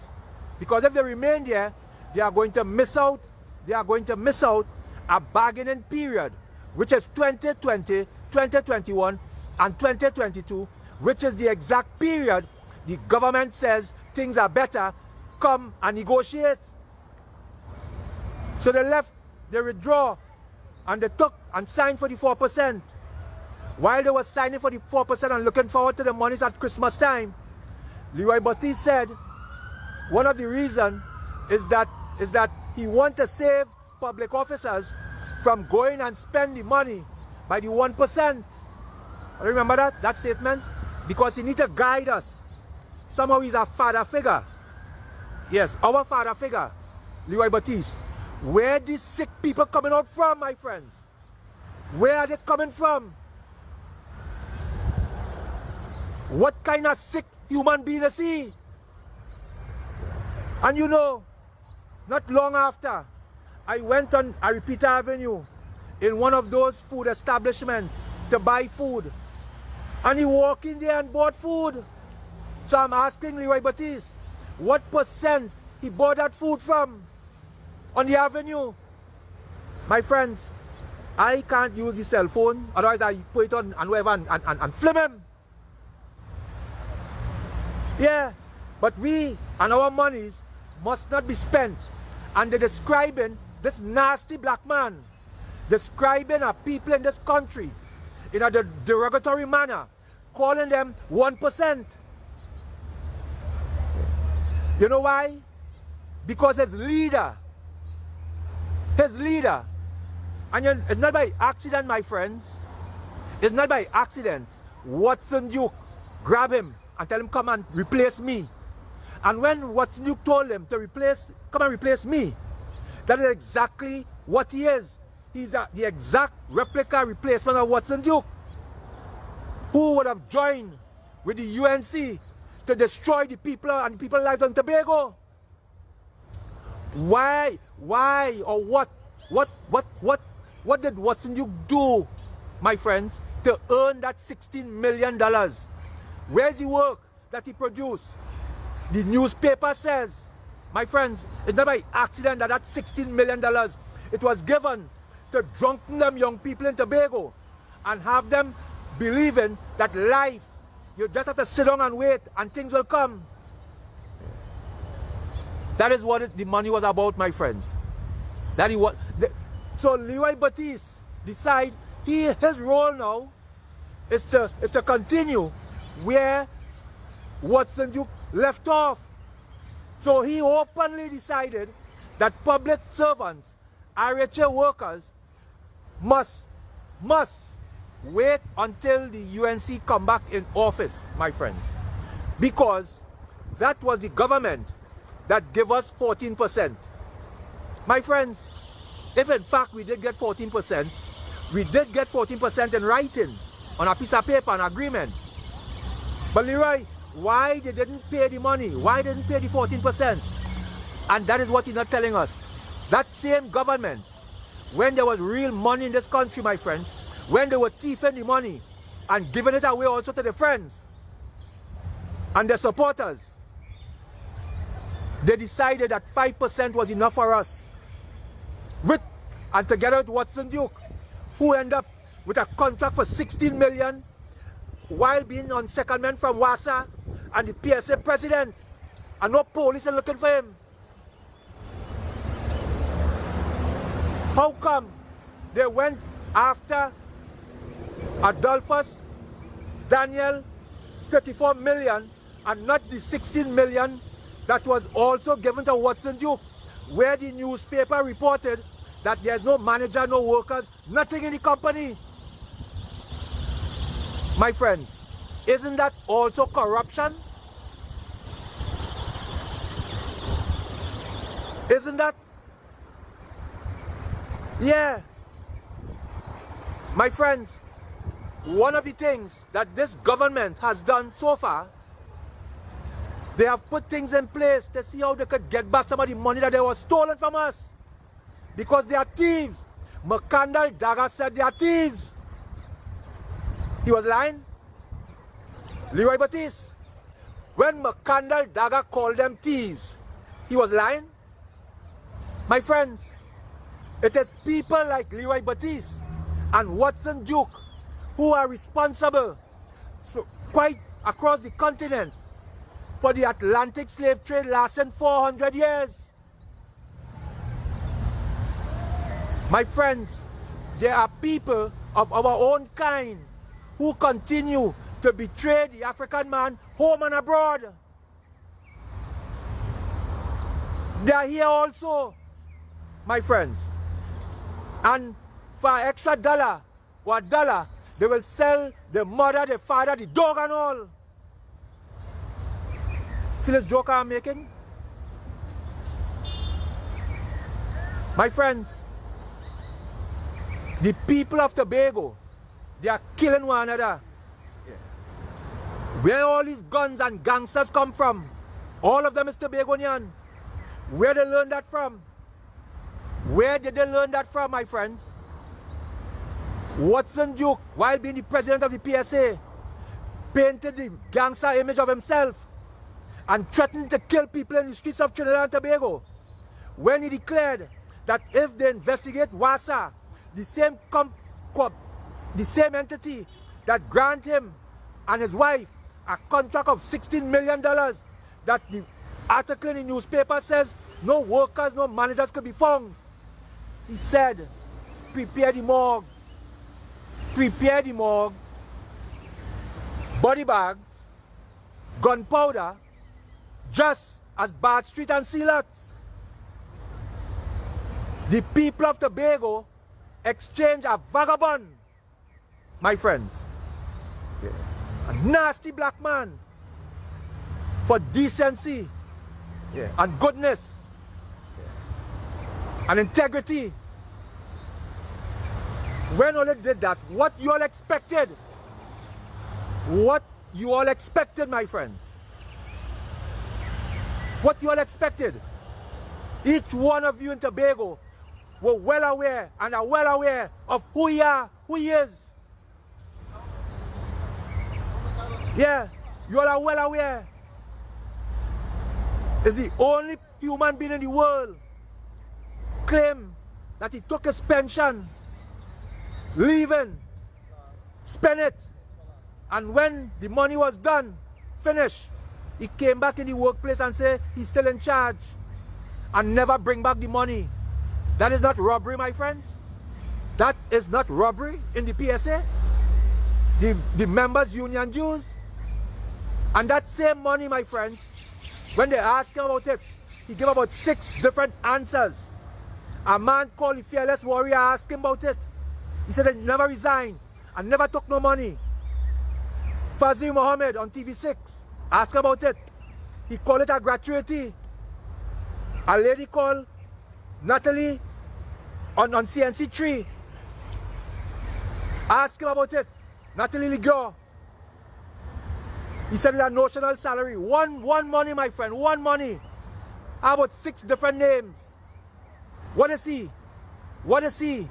Because if they remain there, they are going to miss out. They are going to miss out a bargaining period, which is 2020, 2021, and 2022, which is the exact period the government says things are better, come and negotiate. So they left, they withdraw, and they took and signed for the 4%. While they were signing for the 4% and looking forward to the monies at Christmas time, Leroy Baptiste said one of the reasons is that he wants to save public officers from going and spend the money by the 1%. Remember that statement? Because he needs to guide us. Somehow he's a father figure. Yes, our father figure, Leroy Baptiste. Where these sick people coming out from, my friends? Where are they coming from? What kind of sick human being to see. And you know, not long after, I went on a Repeater Avenue in one of those food establishments to buy food. And he walked in there and bought food. So I'm asking Leroy Baptiste, what percent he bought that food from on the avenue? My friends, I can't use the cell phone, otherwise I put it on and whatever and film him. Yeah, but we and our monies must not be spent. And they're describing this nasty black man, describing our people in this country in a derogatory manner, calling them 1%. You know why? Because his leader, and it's not by accident, my friends, it's not by accident Watson Duke grabbed him and tell him, come and replace me. And when Watson Duke told him to come and replace me, that is exactly what he is. He's the exact replica replacement of Watson Duke, who would have joined with the UNC to destroy the people and people's lives on Tobago. Why or what did Watson Duke do, my friends, to earn that $16 million? Where's the work that he produced? The newspaper says, my friends, it's not by accident that $16 million, it was given to drunken them young people in Tobago and have them believing that life, you just have to sit down and wait and things will come. That is what the money was about, my friends. So Leroy Baptiste decide his role now is to continue where Watson Duke left off. So he openly decided that public servants, RHA workers, must wait until the UNC come back in office, my friends. Because that was the government that gave us 14%. My friends, if in fact we did get 14%, we did get 14% in writing on a piece of paper, an agreement. But Leroy, why they didn't pay the money? Why didn't pay the 14%? And that is what he's not telling us. That same government, when there was real money in this country, my friends, when they were thieving the money and giving it away also to their friends and their supporters, they decided that 5% was enough for us. And together with Watson Duke, who ended up with a contract for $16 million while being on secondment from WASA and the PSA president, and no police are looking for him. How come they went after Adolphus Daniel 34 million and not the 16 million that was also given to Watson Duke, where the newspaper reported that there's no manager, no workers, nothing in the company? My friends, isn't that also corruption? Isn't that? Yeah. My friends, one of the things that this government has done so far, they have put things in place to see how they could get back some of the money that they was stolen from us. Because they are thieves. McCandle Dagger said they are thieves. He was lying. Leroy Baptiste, when McCandle Dagger called them thieves, he was lying. My friends, it is people like Leroy Baptiste and Watson Duke who are responsible quite across the continent for the Atlantic slave trade lasting 400 years. My friends, there are people of our own kind who continue to betray the African man home and abroad. They are here also, my friends. And for an extra dollar or $1, they will sell the mother, the father, the dog and all. See this joke I'm making? My friends, the people of Tobago, they are killing one another. Where all these guns and gangsters come from? All of them is Tobagonian. Where they learn that from? Where did they learn that from, my friends? Watson Duke, while being the president of the PSA, painted the gangster image of himself and threatened to kill people in the streets of Trinidad and Tobago when he declared that if they investigate WASA, the same entity that granted him and his wife a contract of $16 million, that the article in the newspaper says no workers, no managers could be found. He said, prepare the morgue, body bags, gunpowder, just as Bard Street and Sealats. The people of Tobago exchange a vagabond, my friends, a nasty black man, for decency and goodness and integrity. When all did that, what you all expected? What you all expected, my friends? What you all expected? Each one of you in Tobago were well aware and are well aware of who he are, who he is. Yeah, you all are well aware. Is the only human being in the world claim that he took his pension, leaving, spent it, and when the money was done, finished, he came back in the workplace and said he's still in charge and never bring back the money. That is not robbery, my friends. That is not robbery in the PSA. The members' union dues. And that same money, my friends, when they asked him about it, he gave about 6 different answers. A man called the Fearless Warrior asked him about it. He said he never resigned and never took no money. Fazil Mohammed on TV6 asked him about it. He called it a gratuity. A lady called Natalie on CNC3 asked him about it. Natalie Ligor. He said it's a notional salary. One money, my friend, one money. How about 6 different names? What is he? What is he?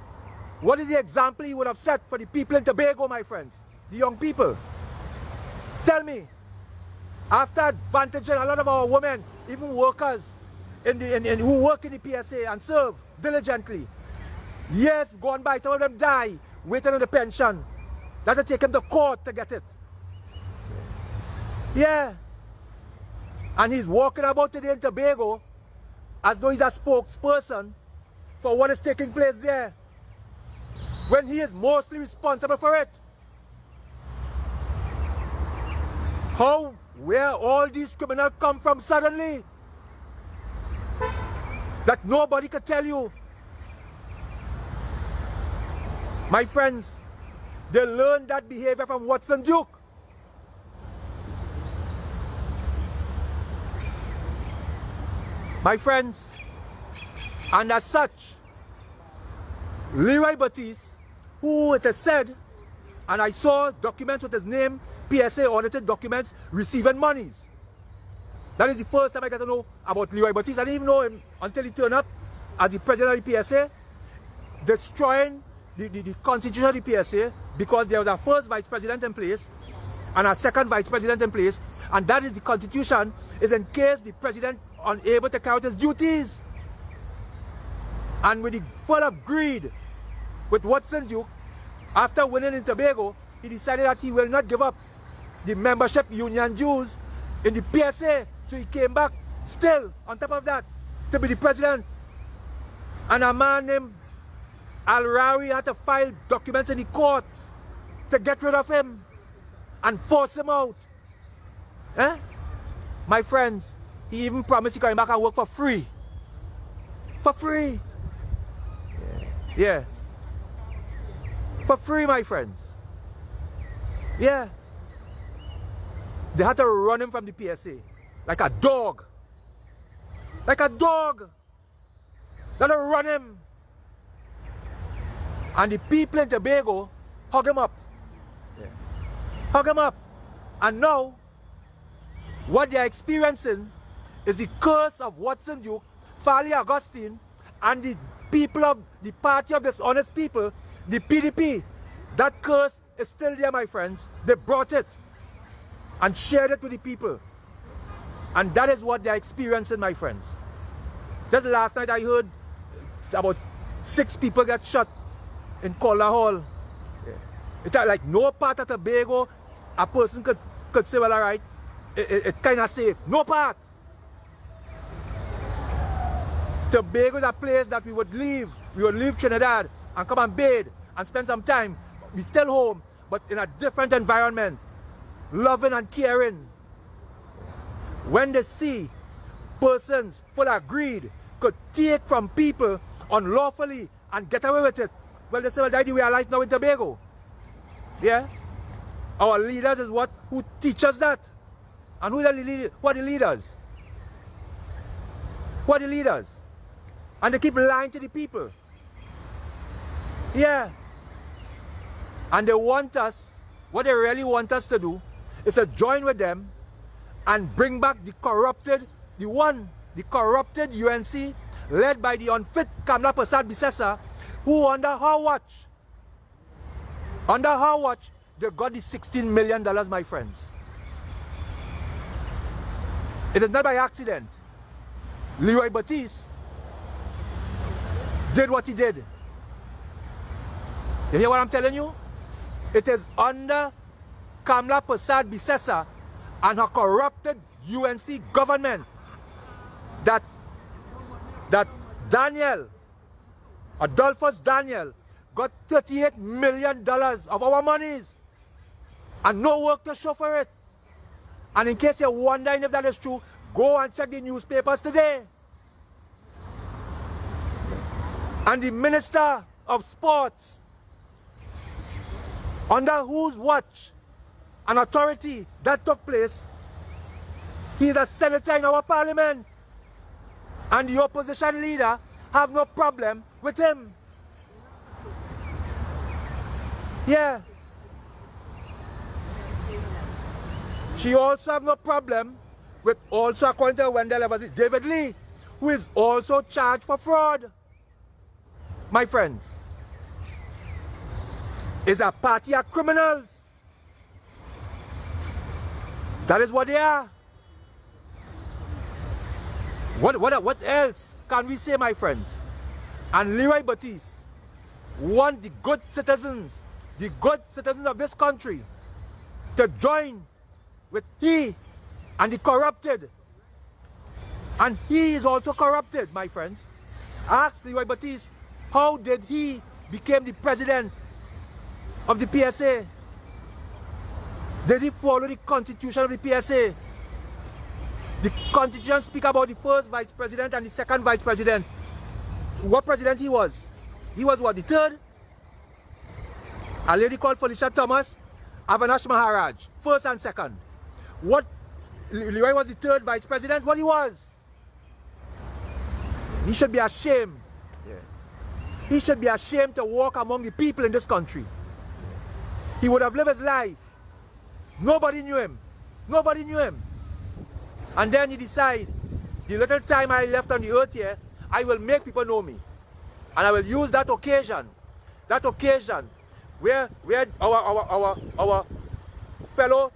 What is the example he would have set for the people in Tobago, my friends? The young people. Tell me. After advantaging a lot of our women, even workers who work in the PSA and serve diligently. Years gone by, some of them die waiting on the pension. That will take them to court to get it. Yeah. And he's walking about today in Tobago as though he's a spokesperson for what is taking place there, when he is mostly responsible for it. Where all these criminals come from suddenly, that nobody could tell you. My friends, they learned that behavior from Watson Duke. My friends, and as such, Leroy Batiste, who it is said, and I saw documents with his name, PSA audited documents, receiving monies. That is the first time I got to know about Leroy Batiste. I didn't even know him until he turned up as the president of the PSA, destroying the constitution of the PSA, because there was a first vice president in place and a second vice president in place, and that is the constitution is in case the president unable to carry out his duties. And with the full of greed with Watson Duke, after winning in Tobago, he decided that he will not give up the membership union dues in the PSA. So he came back still on top of that to be the president. And a man named Al-Rawi had to file documents in the court to get rid of him and force him out. Eh? My friends, he even promised he coming back and work for free. For free. Yeah. For free, my friends. Yeah. They had to run him from the PSA. Like a dog. Like a dog. They had to run him. And the people in Tobago hug him up. Yeah. Hug him up. And now, What they are experiencing is the curse of Watson Duke, Farley Augustine, and the people of the party of dishonest people, the PDP. That curse is still there, my friends. They brought it and shared it with the people. And that is what they are experiencing, my friends. Just last night I heard about 6 people get shot in Calder Hall. It's like no part of Tobago a person could say, well, all right, it's kind of safe. No part. Tobago is a place that we would leave. We would leave Trinidad and come and bathe and spend some time. We're still home, but in a different environment. Loving and caring. When they see persons full of greed could take from people unlawfully and get away with it, well, they say, well, that's the way of life now in Tobago. Yeah? Our leaders is who teach us that. And who are the leaders? What are the leaders? What are the leaders? And they keep lying to the people. Yeah. And they want us, what they really want us to do is to join with them and bring back the corrupted UNC led by the unfit Kamla Prasad Bisesa, who under her watch, they got the $16 million, my friends. It is not by accident. Leroy Baptiste did what he did. You hear what I'm telling you? It is under Kamla Prasad Bisesa and her corrupted UNC government that Adolphus Daniel got $38 million of our monies and no work to show for it. And in case you're wondering if that is true, go and check the newspapers today. And the Minister of Sports, under whose watch and authority that took place, he is a senator in our parliament. And the opposition leader have no problem with him. Yeah. She also have no problem with, also according to Wendell Eversley, David Lee, who is also charged for fraud. My friends, is a party of criminals. That is what they are. What else can we say, my friends? And Leroy Baptiste want the good citizens of this country to join with he and the corrupted. And he is also corrupted, my friends. Ask Leroy Baptiste, how did he become the president of the PSA? Did he follow the constitution of the PSA? The constitution speaks about the first vice president and the second vice president. What president he was? He was what, the third? A lady called Felicia Thomas, Avinash Maharaj, first and second. What, Leroy was the third vice president? What he was? He should be ashamed. Yeah. He should be ashamed to walk among the people in this country. He would have lived his life. Nobody knew him. Nobody knew him. And then he decided, the little time I left on the earth here, I will make people know me. And I will use that occasion where our fellow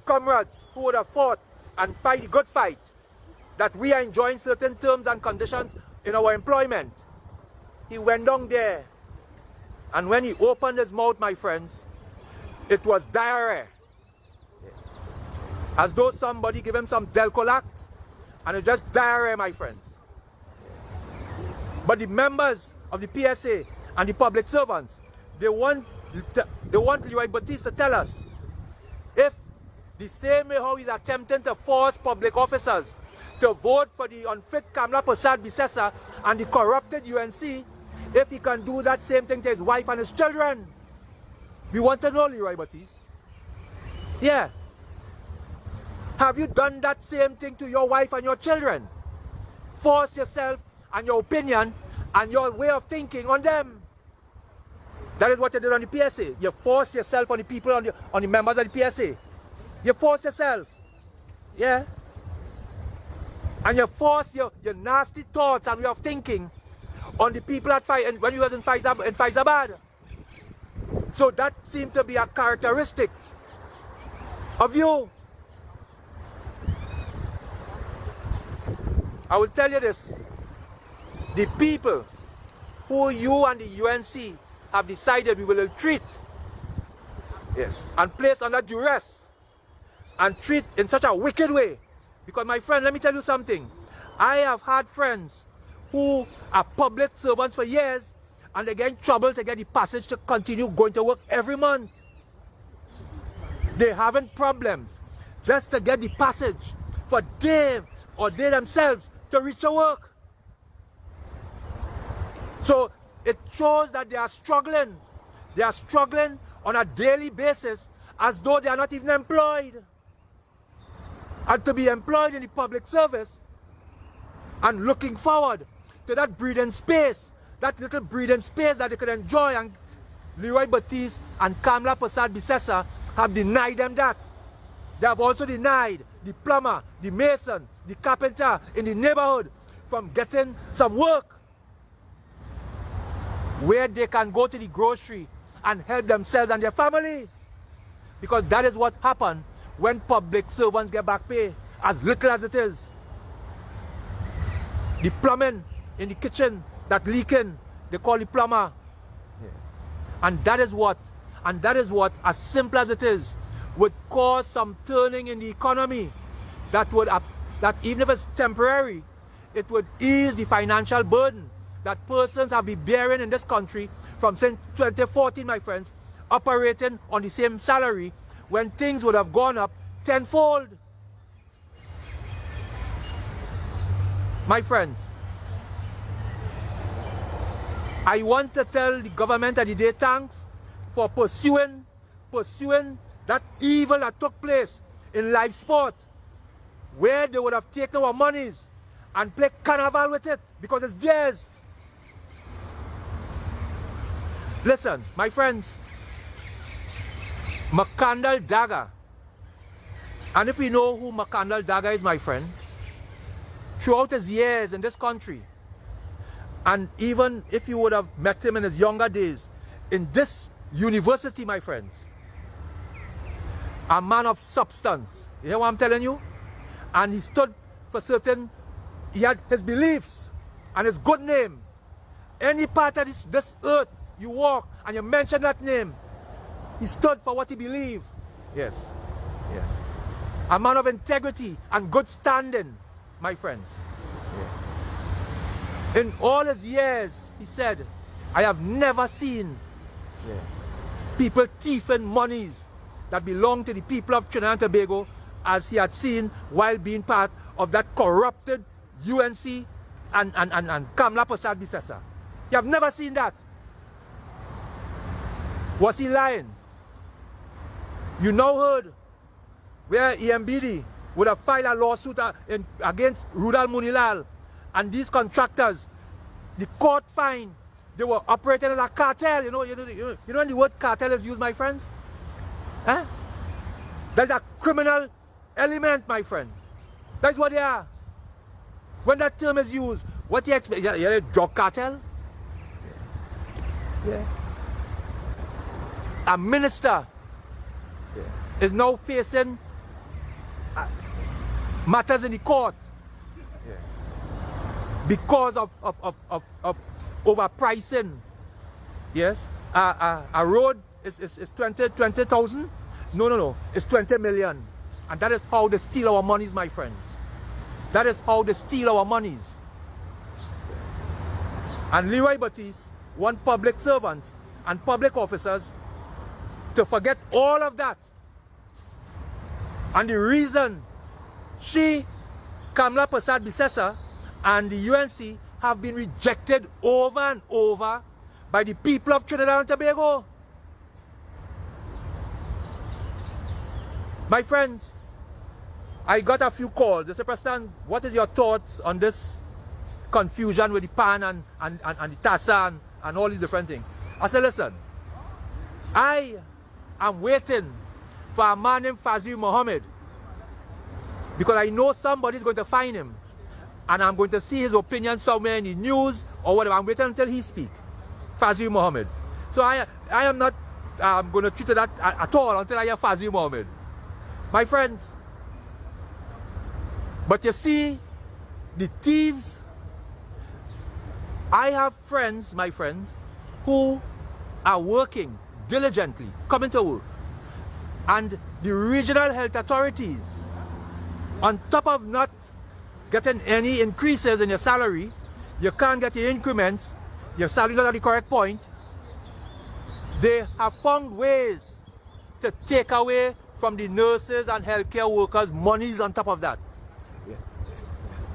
comrades who would have fought and fight the good fight, that we are enjoying certain terms and conditions in our employment. He went down there, and when he opened his mouth, my friends, it was diarrhea. As though somebody gave him some Delcolax, and it's just diarrhea, my friends. But the members of the PSA and the public servants, they want Leroy Baptiste to tell us if the same way how he's attempting to force public officers to vote for the unfit Kamla Prasad Bisesa and the corrupted UNC, if he can do that same thing to his wife and his children. We want to know, Leroy Baptiste. Yeah. Have you done that same thing to your wife and your children? Force yourself and your opinion and your way of thinking on them. That is what you did on the PSA. You force yourself on the people, on the members of the PSA. You force yourself. Yeah. And you force your nasty thoughts and way of thinking on the people that fight, and when you was in Faizabad. So that seemed to be a characteristic of you. I will tell you this. The people who you and the UNC have decided we will treat, yes, and place under duress and treat in such a wicked way. Because my friend, let me tell you something. I have had friends who are public servants for years and they get in trouble to get the passage to continue going to work every month. They're having problems just to get the passage for them or they themselves to reach to work. So it shows that they are struggling. They are struggling on a daily basis as though they are not even employed. And to be employed in the public service and looking forward to that breathing space, that little breathing space that they could enjoy, and Leroy Baptiste and Kamla Prasad Bisesa have denied them that. They have also denied the plumber, the mason, the carpenter in the neighborhood from getting some work where they can go to the grocery and help themselves and their family. Because that is what happened when public servants get back pay, as little as it is. The plumbing in the kitchen that leaking, they call the plumber. Yeah. And that is what, as simple as it is, would cause some turning in the economy that would, that even if it's temporary, it would ease the financial burden that persons have been bearing in this country from since 2014, my friends, operating on the same salary when things would have gone up tenfold. My friends, I want to tell the government of the day thanks for pursuing that evil that took place in live sport, where they would have taken our monies and played carnival with it because it's theirs. Listen, my friends, McCandle Dagger, and if we know who McCandle Dagger is, my friend, throughout his years in this country, and even if you would have met him in his younger days, in this university, my friends, a man of substance. You hear what I'm telling you? And he stood for certain, he had his beliefs and his good name. Any part of this earth you walk and you mention that name, he stood for what he believed. Yes, yes. A man of integrity and good standing, my friends. Yeah. In all his years, he said, I have never seen people thieving monies that belong to the people of Trinidad and Tobago as he had seen while being part of that corrupted UNC and Kamla Prasad Bisesa. You have never seen that. Was he lying? You now heard where EMBD would have filed a lawsuit against Rudal Munilal and these contractors. The court fined they were operating as a cartel. You know when the word cartel is used, my friends? Huh? There's a criminal element, my friends. That's what they are. When that term is used, what do you expect? You're a drug cartel? Yeah. A minister is now facing matters in the court because of overpricing. Yes, a road is 20,000. No, it's 20 million, and that is how they steal our monies, my friends. That is how they steal our monies. And Leroy Baptiste want public servants and public officers to forget all of that. And the reason she, Kamla Prasad Bisesa, and the UNC have been rejected over and over by the people of Trinidad and Tobago. My friends, I got a few calls. They said, Preston, what is your thoughts on this confusion with the PAN and the TASA and all these different things? I said, listen, I am waiting for a man named Fazil Mohammed because I know somebody's going to find him, and I'm going to see his opinion somewhere in the news or whatever. I'm waiting until he speaks. Fazil Mohammed. So I am not going to treat that at all until I hear Fazil Mohammed. My friends, but you see, the thieves, I have friends, my friends, who are working diligently, coming to work. And the regional health authorities, on top of not getting any increases in your salary, you can't get your increments, your salary not at the correct point, they have found ways to take away from the nurses and healthcare workers monies on top of that.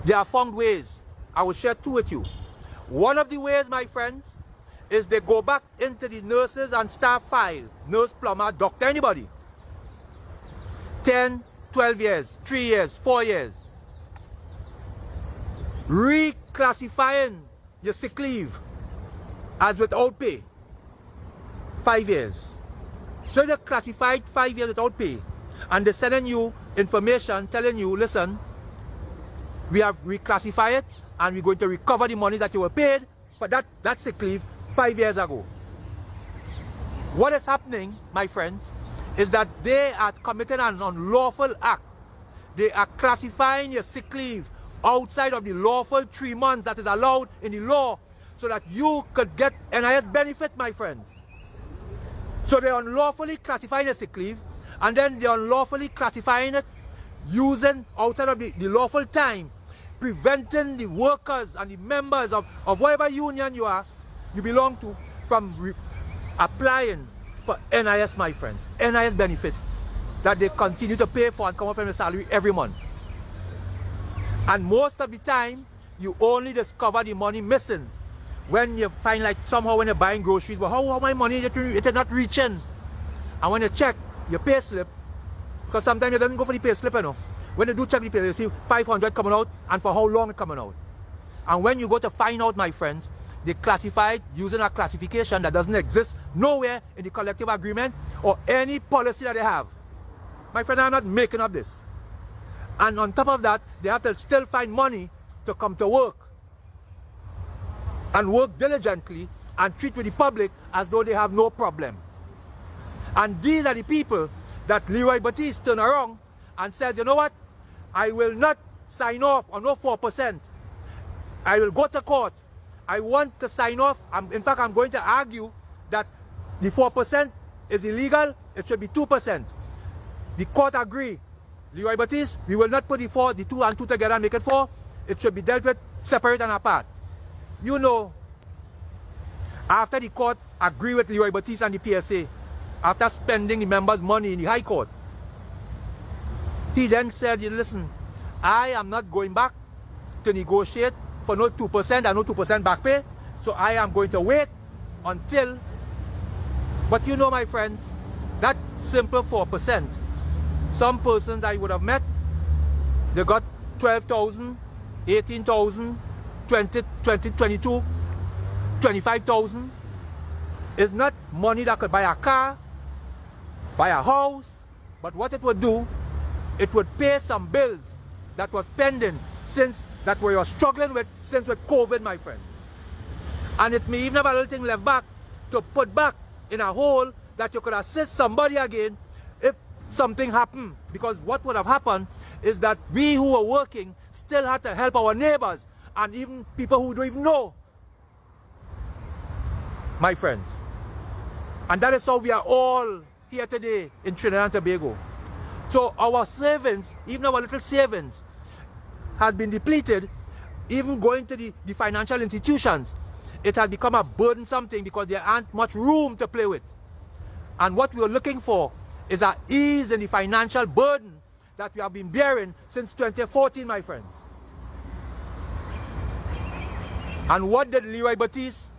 They have found ways. I will share two with you. One of the ways, my friends, is they go back into the nurses and staff file, nurse, plumber, doctor, anybody. 10, 12 years, 3 years, 4 years. Reclassifying your sick leave as without pay. 5 years. So they're classified 5 years without pay. And they're sending you information telling you, listen, we have reclassified it and we're going to recover the money that you were paid for that sick leave 5 years ago. What is happening, my friends, is that they are committing an unlawful act. They are classifying your sick leave outside of the lawful 3 months that is allowed in the law so that you could get NIS benefit, my friends. So they're unlawfully classifying your sick leave, and then they're unlawfully classifying it using outside of the lawful time, preventing the workers and the members of whatever union you belong to from applying for NIS, my friends. NIS benefits that they continue to pay for and come up from the salary every month. And most of the time, you only discover the money missing when you find, like, somehow when you're buying groceries, but how my money it is not reaching. And when you check your pay slip, because sometimes you don't go for the pay slip, you know. When you do check the pay, you see 500 coming out and for how long it's coming out. And when you go to find out, my friends, they classify it using a classification that doesn't exist nowhere in the collective agreement or any policy that they have. My friend, I'm not making up this. And on top of that, they have to still find money to come to work and work diligently and treat with the public as though they have no problem. And these are the people that Leroy Batiste turned around and said, you know what, I will not sign off on no 4%. I will go to court. I want to sign off. In fact, I'm going to argue that the 4% is illegal. It should be 2%. The court agreed. Leroy Batiste, we will not put the 2 and 2 together and make it 4. It should be dealt with separate and apart. You know, after the court agreed with Leroy Batiste and the PSA, after spending the members' money in the High Court, he then said, listen, I am not going back to negotiate for no 2% and no 2% back pay, so I am going to wait until, but you know, my friends, that simple 4%, some persons I would have met, they got 12,000, 18,000, 20, 22, 25,000. It's not money that could buy a car, buy a house, but what it would do, it would pay some bills that was pending since that we were struggling with since with COVID, my friend. And it may even have a little thing left back to put back in a hole that you could assist somebody again if something happened. Because what would have happened is that we who were working still had to help our neighbors and even people who don't even know, my friends. And that is how we are all here today in Trinidad and Tobago. So our savings, even our little savings, has been depleted, even going to the financial institutions. It has become a burdensome thing because there aren't much room to play with. And what we are looking for is an ease in the financial burden that we have been bearing since 2014, my friends. And what did Leroy Batiste,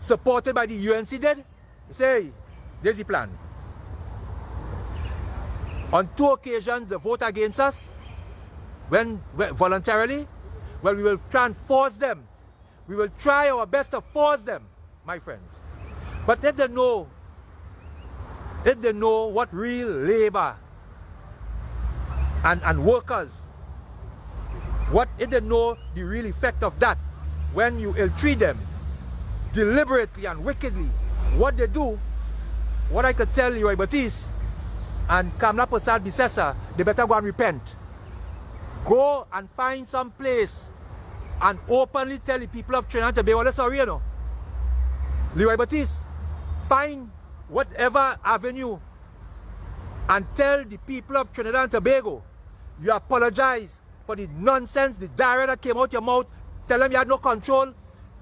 supported by the UNC, did? Say, there's the plan. On 2 occasions, they vote against us. When voluntarily, well, we will try and force them. We will try our best to force them, my friends. But if they know what real labor and workers What if they know the real effect of that? When you ill-treat them, deliberately and wickedly, what they do, what I could tell Leroy Baptiste and Kamla Prasad Bisesa, they better go and repent. Go and find some place and openly tell the people of Trinidad and Tobago, they're sorry, you know. Leroy Baptiste, find whatever avenue and tell the people of Trinidad and Tobago you apologize for the nonsense, the diarrhea that came out your mouth. Tell them you had no control.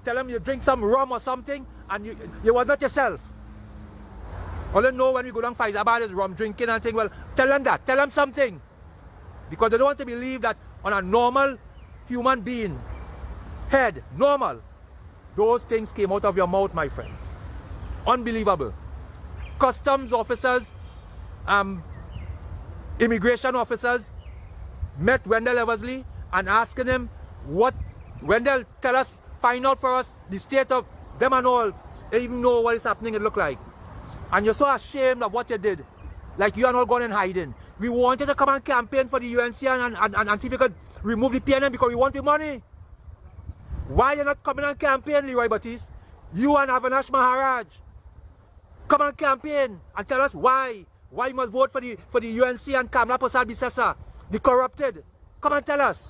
Tell them you drink some rum or something and you was not yourself. All they know when we go down Faizabad is rum drinking and thing. Well, tell them that. Tell them something. Because they don't want to believe that on a normal human being head, normal, those things came out of your mouth, my friends. Unbelievable. Customs officers, immigration officers met Wendell Eversley and asking him what Wendell tell us, find out for us the state of them and all. They even know what is happening it look like. And you're so ashamed of what you did. Like you are not going in hiding. We wanted to come and campaign for the UNC and see if we could remove the PNM because we want the money. Why you not coming and campaign, Leroy Baptiste? You and Avinash Maharaj. Come and campaign and tell us why. Why you must vote for the UNC and Kamla Prasad Bisesa, the corrupted. Come and tell us.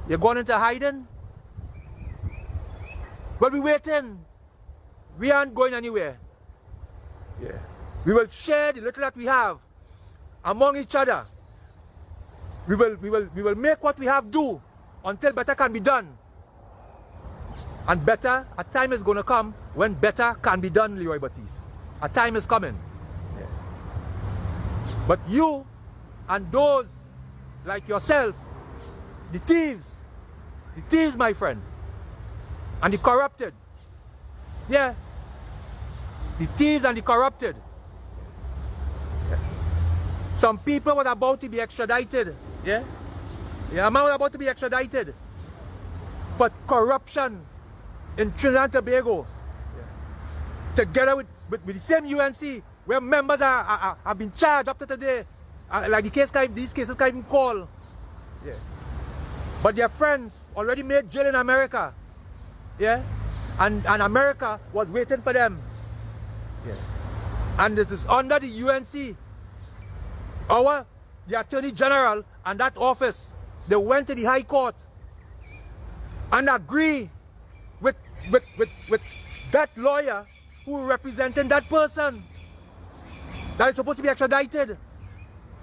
You're going into hiding? But we're waiting. We aren't going anywhere. Yeah. We will share the little that we have among each other. We will make what we have do until better can be done. And better, a time is going to come when better can be done, Leroy Baptiste. A time is coming. Yeah. But you and those like yourself, the thieves, my friend, and the corrupted. Yeah. The thieves and the corrupted. Yeah. Some people were about to be extradited. Yeah. Yeah, a man was about to be extradited for corruption in Trinidad and Tobago. Yeah. Together with the same UNC where members have been charged up to today. Like these cases can't even call. Yeah. But their friends already made jail in America. Yeah. And America was waiting for them. Yeah. And it is under the UNC, the Attorney General and that office, they went to the High Court and agree with that lawyer who represented that person that is supposed to be extradited,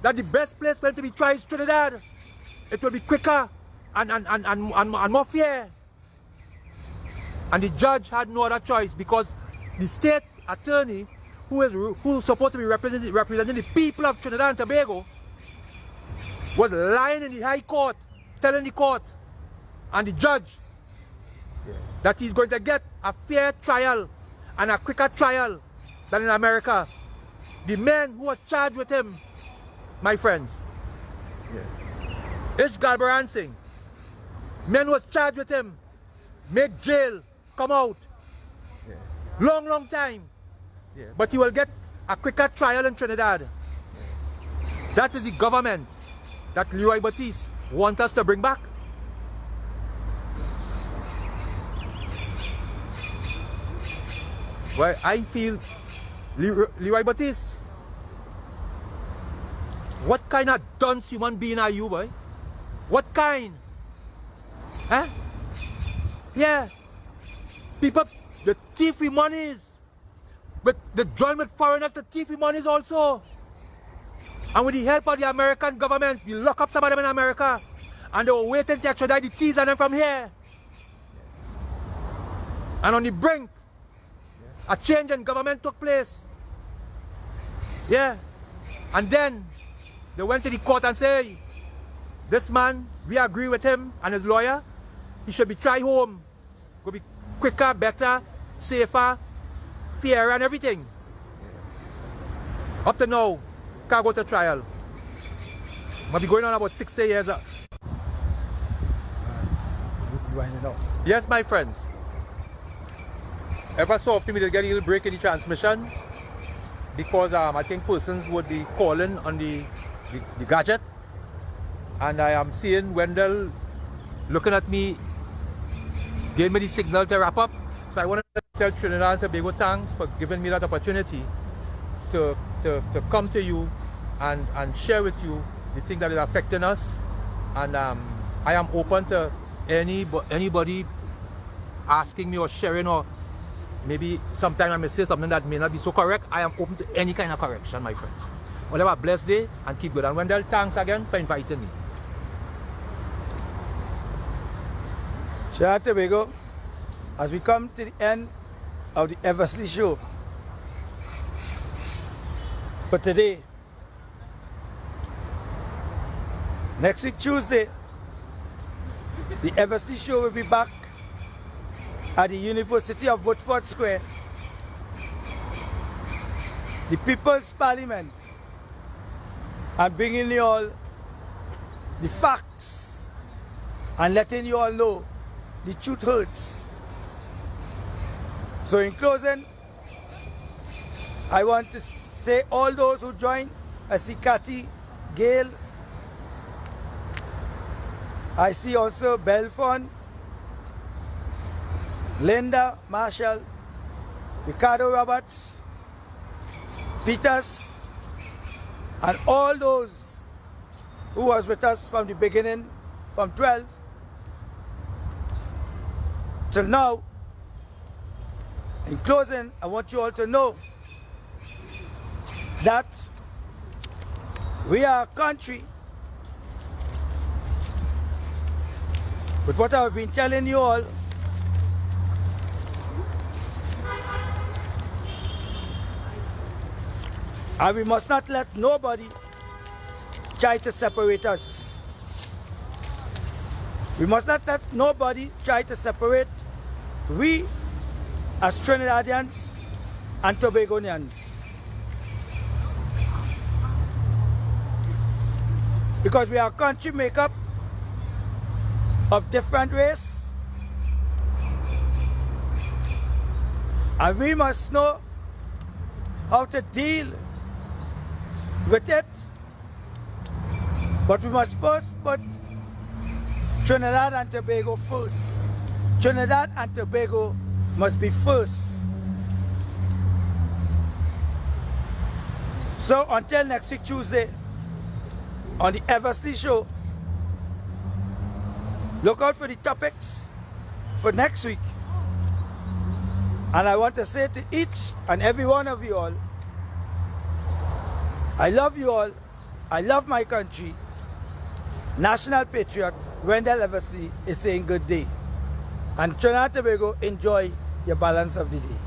that the best place for him to be tried is Trinidad. It will be quicker and more fair. And the judge had no other choice because the state attorney who is supposed to be representing the people of Trinidad and Tobago was lying in the High Court, telling the court and the judge that he's going to get a fair trial and a quicker trial than in America. The men who were charged with him, my friends, Ish Galbaran Singh, men who were charged with him, make jail, come out. Long time. But he will get a quicker trial in Trinidad. That is the government that Leroy Baptiste wants us to bring back. Well, I feel Leroy Baptiste, what kind of dunce human being are you, boy? What kind? Huh? Yeah. People, the thief with monies. But they join with foreigners to thief with monies also. And with the help of the American government, we lock up some of them in America. And they were waiting to extradite the thieves and them from here. And on the brink, a change in government took place. Yeah. And then they went to the court and said, this man, we agree with him and his lawyer. He should be tried home. Go be quicker, better, safer, fairer and everything. Up to now, can't go to trial. Might be going on about 60 years. You wind it up. Yes, my friends. Ever so often we get a little break in the transmission because I think persons would be calling on the gadget And I am seeing Wendell looking at me, gave me the signal to wrap up. So I want to tell Trinidad and Tobago thanks for giving me that opportunity to come to you and share with you the thing that is affecting us. And I am open to anybody asking me or sharing, or maybe sometime I may say something that may not be so correct. I am open to any kind of correction, my friends. Well, have a blessed day and keep good. And Wendell, thanks again for inviting me. Trinidad and Tobago, as we come to the end of the Eversley show for today, next week Tuesday, the Eversley show will be back at the University of Woodford Square, the People's Parliament, and bringing you all the facts and letting you all know the truth hurts. So in closing, I want to say all those who joined, I see Cathy, Gail, I see also Belfon, Linda, Marshall, Ricardo Roberts, Peters, and all those who was with us from the beginning, from 12 till now. In closing, I want you all to know that we are a country with what I've been telling you all. And we must not let nobody try to separate us. We must not let nobody try to separate we as Trinidadians and Tobagonians. Because we are a country made up of different races, and we must know how to deal with it. But we must first put Trinidad and Tobago first. Trinidad and Tobago must be first. So until next week Tuesday on the Eversley show, look out for the topics for next week. And I want to say to each and every one of you all, I love you all. I love my country. National Patriot Wendell Eversley is saying good day. And Trinidad and Tobago, enjoy your balance of the day.